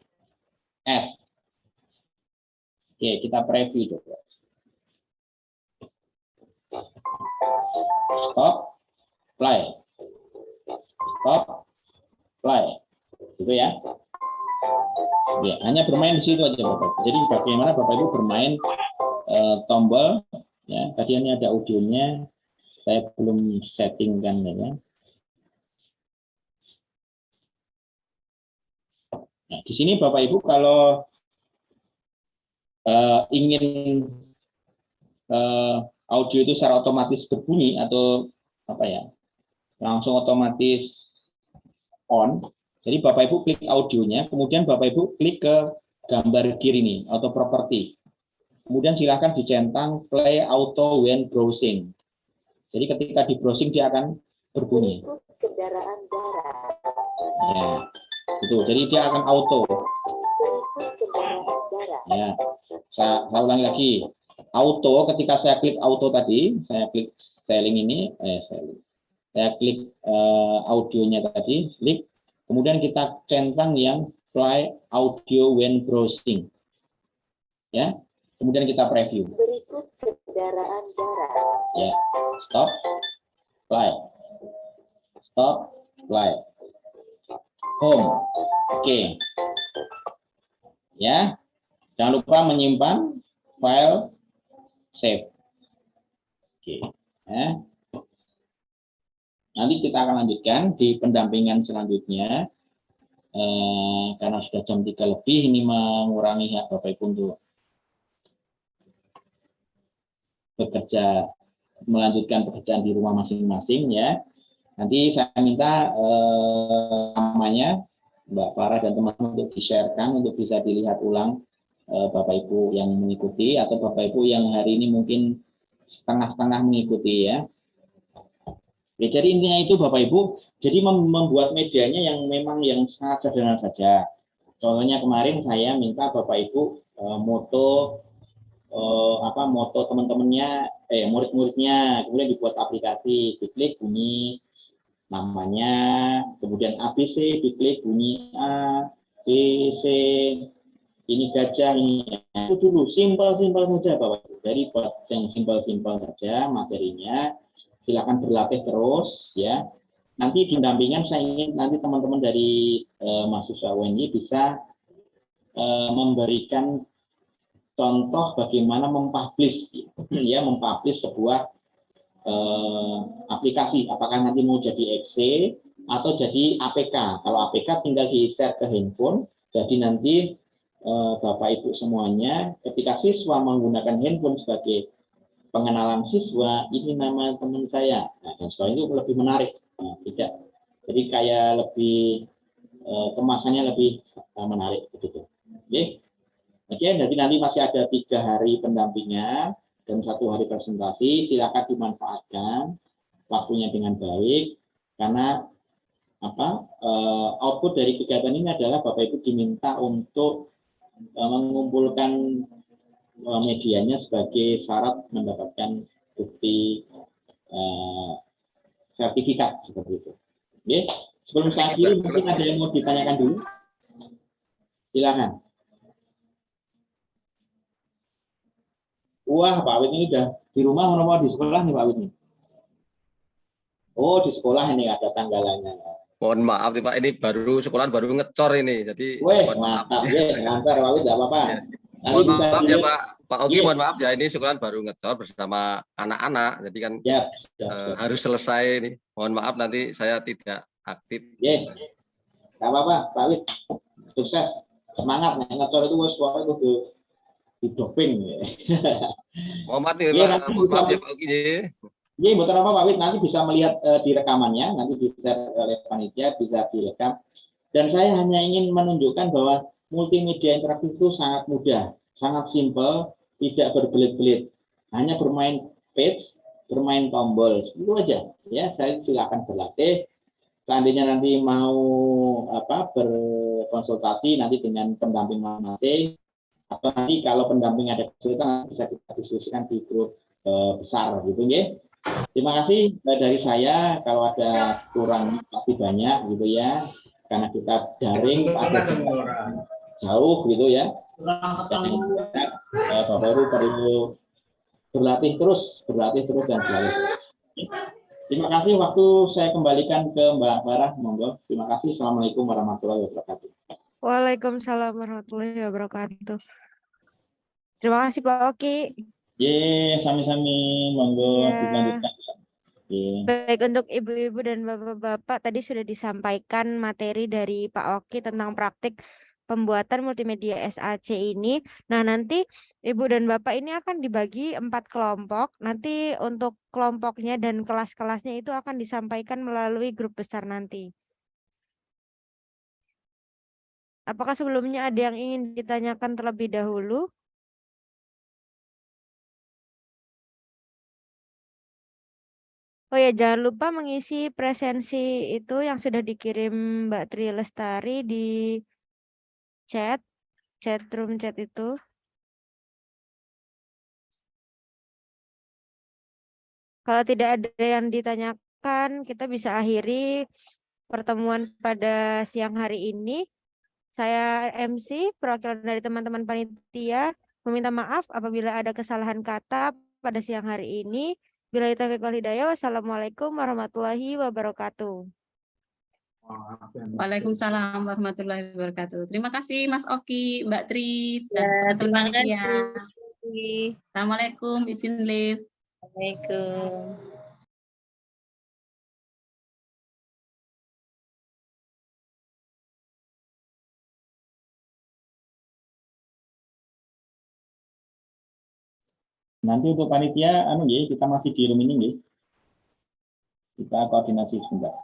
add. Oke, kita preview coba. Stop, play. Stop, play. Gitu ya. Ya, hanya bermain di situ aja Bapak. Jadi bagaimana Bapak Ibu bermain tombol ya. Tadi ini ada audionya. Saya belum settingkan ya. Nah, di sini Bapak Ibu kalau ingin audio itu secara otomatis berbunyi atau apa ya, langsung otomatis on. Jadi Bapak Ibu klik audionya, kemudian Bapak Ibu klik ke gambar kiri ini, auto property. Kemudian silakan dicentang play auto when browsing. Jadi ketika di browsing dia akan berbunyi. Kendaraan darat. Ya, itu. Jadi dia akan auto. Kendaraan darat. Ya, saya ulangi lagi. Auto, ketika saya klik auto tadi, saya klik styling ini, saya klik audionya tadi, klik. Kemudian kita centang yang play audio when browsing. Ya, kemudian kita preview. Berikut kendaraan darat. Ya, stop, play, stop, play, home. Oke. Ya, jangan lupa menyimpan file save. Oke. Ya. Nanti kita akan lanjutkan di pendampingan selanjutnya. Karena sudah jam 3 lebih, ini mengurangi hak Bapak Ibu untuk bekerja, melanjutkan pekerjaan di rumah masing-masing ya. Nanti saya minta namanya Mbak Farah dan teman-teman untuk di-sharekan untuk bisa dilihat ulang Bapak Ibu yang mengikuti atau Bapak Ibu yang hari ini mungkin setengah-setengah mengikuti ya. Ya, jadi intinya itu Bapak Ibu, jadi membuat medianya yang memang yang sangat sederhana saja. Contohnya kemarin saya minta Bapak Ibu moto moto teman-temannya, murid-muridnya, kemudian dibuat aplikasi, diklik bunyi namanya, kemudian ABC, diklik bunyi A, B, C, ini gajah, ini itu dulu, simpel saja Bapak Ibu. Dari yang simpel saja materinya. Silakan berlatih terus ya. Nanti di dampingan saya ingin nanti teman-teman dari mahasiswa UNY bisa memberikan contoh bagaimana mempublish ya, mempublish sebuah aplikasi. Apakah nanti mau jadi exe atau jadi APK. Kalau APK tinggal di-share ke handphone. Jadi nanti Bapak Ibu semuanya ketika siswa menggunakan handphone sebagai pengenalan siswa, ini nama teman saya. Nah, dan sebagainya itu lebih menarik. Nah, tidak. Jadi kayak lebih kemasannya lebih menarik begitu. Oke. Oke, jadi nanti masih ada 3 hari pendampingan dan 1 hari presentasi. Silakan dimanfaatkan waktunya dengan baik karena output dari kegiatan ini adalah Bapak Ibu diminta untuk mengumpulkan medianya sebagai syarat mendapatkan bukti sertifikat seperti itu. Oke, sebelum saya akhiri mungkin ada yang mau ditanyakan dulu. Silakan. Wah, Pak Awit ini udah di rumah mau di sekolah nih Pak Awit ini. Oh, di sekolah ini ada tanggalannya. Mohon maaf nih Pak, ini baru sekolahan baru ngecor ini, jadi Weh, mohon maaf. mantap ya, ngantar Pak Awit, enggak apa-apa. Nanti Mohon bisa maaf ya Pak. Pak Ogi, Iya. mohon maaf ya, ini syukuran baru ngecor bersama anak-anak, jadi kan Ya, harus selesai ini. Mohon maaf nanti saya tidak aktif. ya, nggak apa-apa, Pak Wid, sukses, semangat, nih ngecor itu wes pokoknya kudu didoping. Mohon maaf nih, Iya, Pak, nanti mohon maaf bisa- ya Pak Ogi. Ya. Iya, betul apa Pak Wid, nanti bisa melihat di rekamannya, nanti di-share oleh panitia, bisa direkam. Dan saya hanya ingin menunjukkan bahwa multimedia interaktif itu sangat mudah, sangat simpel, tidak berbelit-belit, hanya bermain page, bermain tombol, itu aja. Ya, saya silakan berlatih. Seandainya nanti mau berkonsultasi nanti dengan pendamping masing-masing, atau nanti kalau pendamping ada kesulitan bisa kita diskusikan di grup besar gitu ya. Terima kasih dari saya, kalau ada kurang pasti banyak gitu ya, karena kita daring ada jauh gitu ya. Dan Bapak Ibu perlu berlatih terus dan berlatih terus. Terima kasih, waktu saya kembalikan ke Mbak Farah, monggo. Terima kasih. Assalamualaikum warahmatullahi wabarakatuh. Waalaikumsalam warahmatullahi wabarakatuh. Terima kasih Pak Oki. Ye, sami-sami, monggo Ya. dilanjutkan. Ye. Baik, untuk ibu-ibu dan bapak-bapak tadi sudah disampaikan materi dari Pak Oki tentang praktik pembuatan multimedia SAC ini. Nah, nanti ibu dan bapak ini akan dibagi 4 kelompok. Nanti untuk kelompoknya dan kelas-kelasnya itu akan disampaikan melalui grup besar nanti. Apakah sebelumnya ada yang ingin ditanyakan terlebih dahulu? Oh ya, jangan lupa mengisi presensi itu yang sudah dikirim Mbak Tri Lestari di chat room chat itu. Kalau tidak ada yang ditanyakan, kita bisa akhiri pertemuan pada siang hari ini. Saya MC, perwakilan dari teman-teman panitia, meminta maaf apabila ada kesalahan kata pada siang hari ini. Billahi taufiq wal hidayah. Wassalamualaikum warahmatullahi wabarakatuh. Waalaikumsalam warahmatullahi wabarakatuh. Terima kasih Mas Oki, Mbak Tri, dan Ya, teman-teman terima panitia. kasih. Assalamualaikum, izin live. Assalamualaikum. Nanti untuk panitia, kita masih di room ini, kita koordinasi sebentar.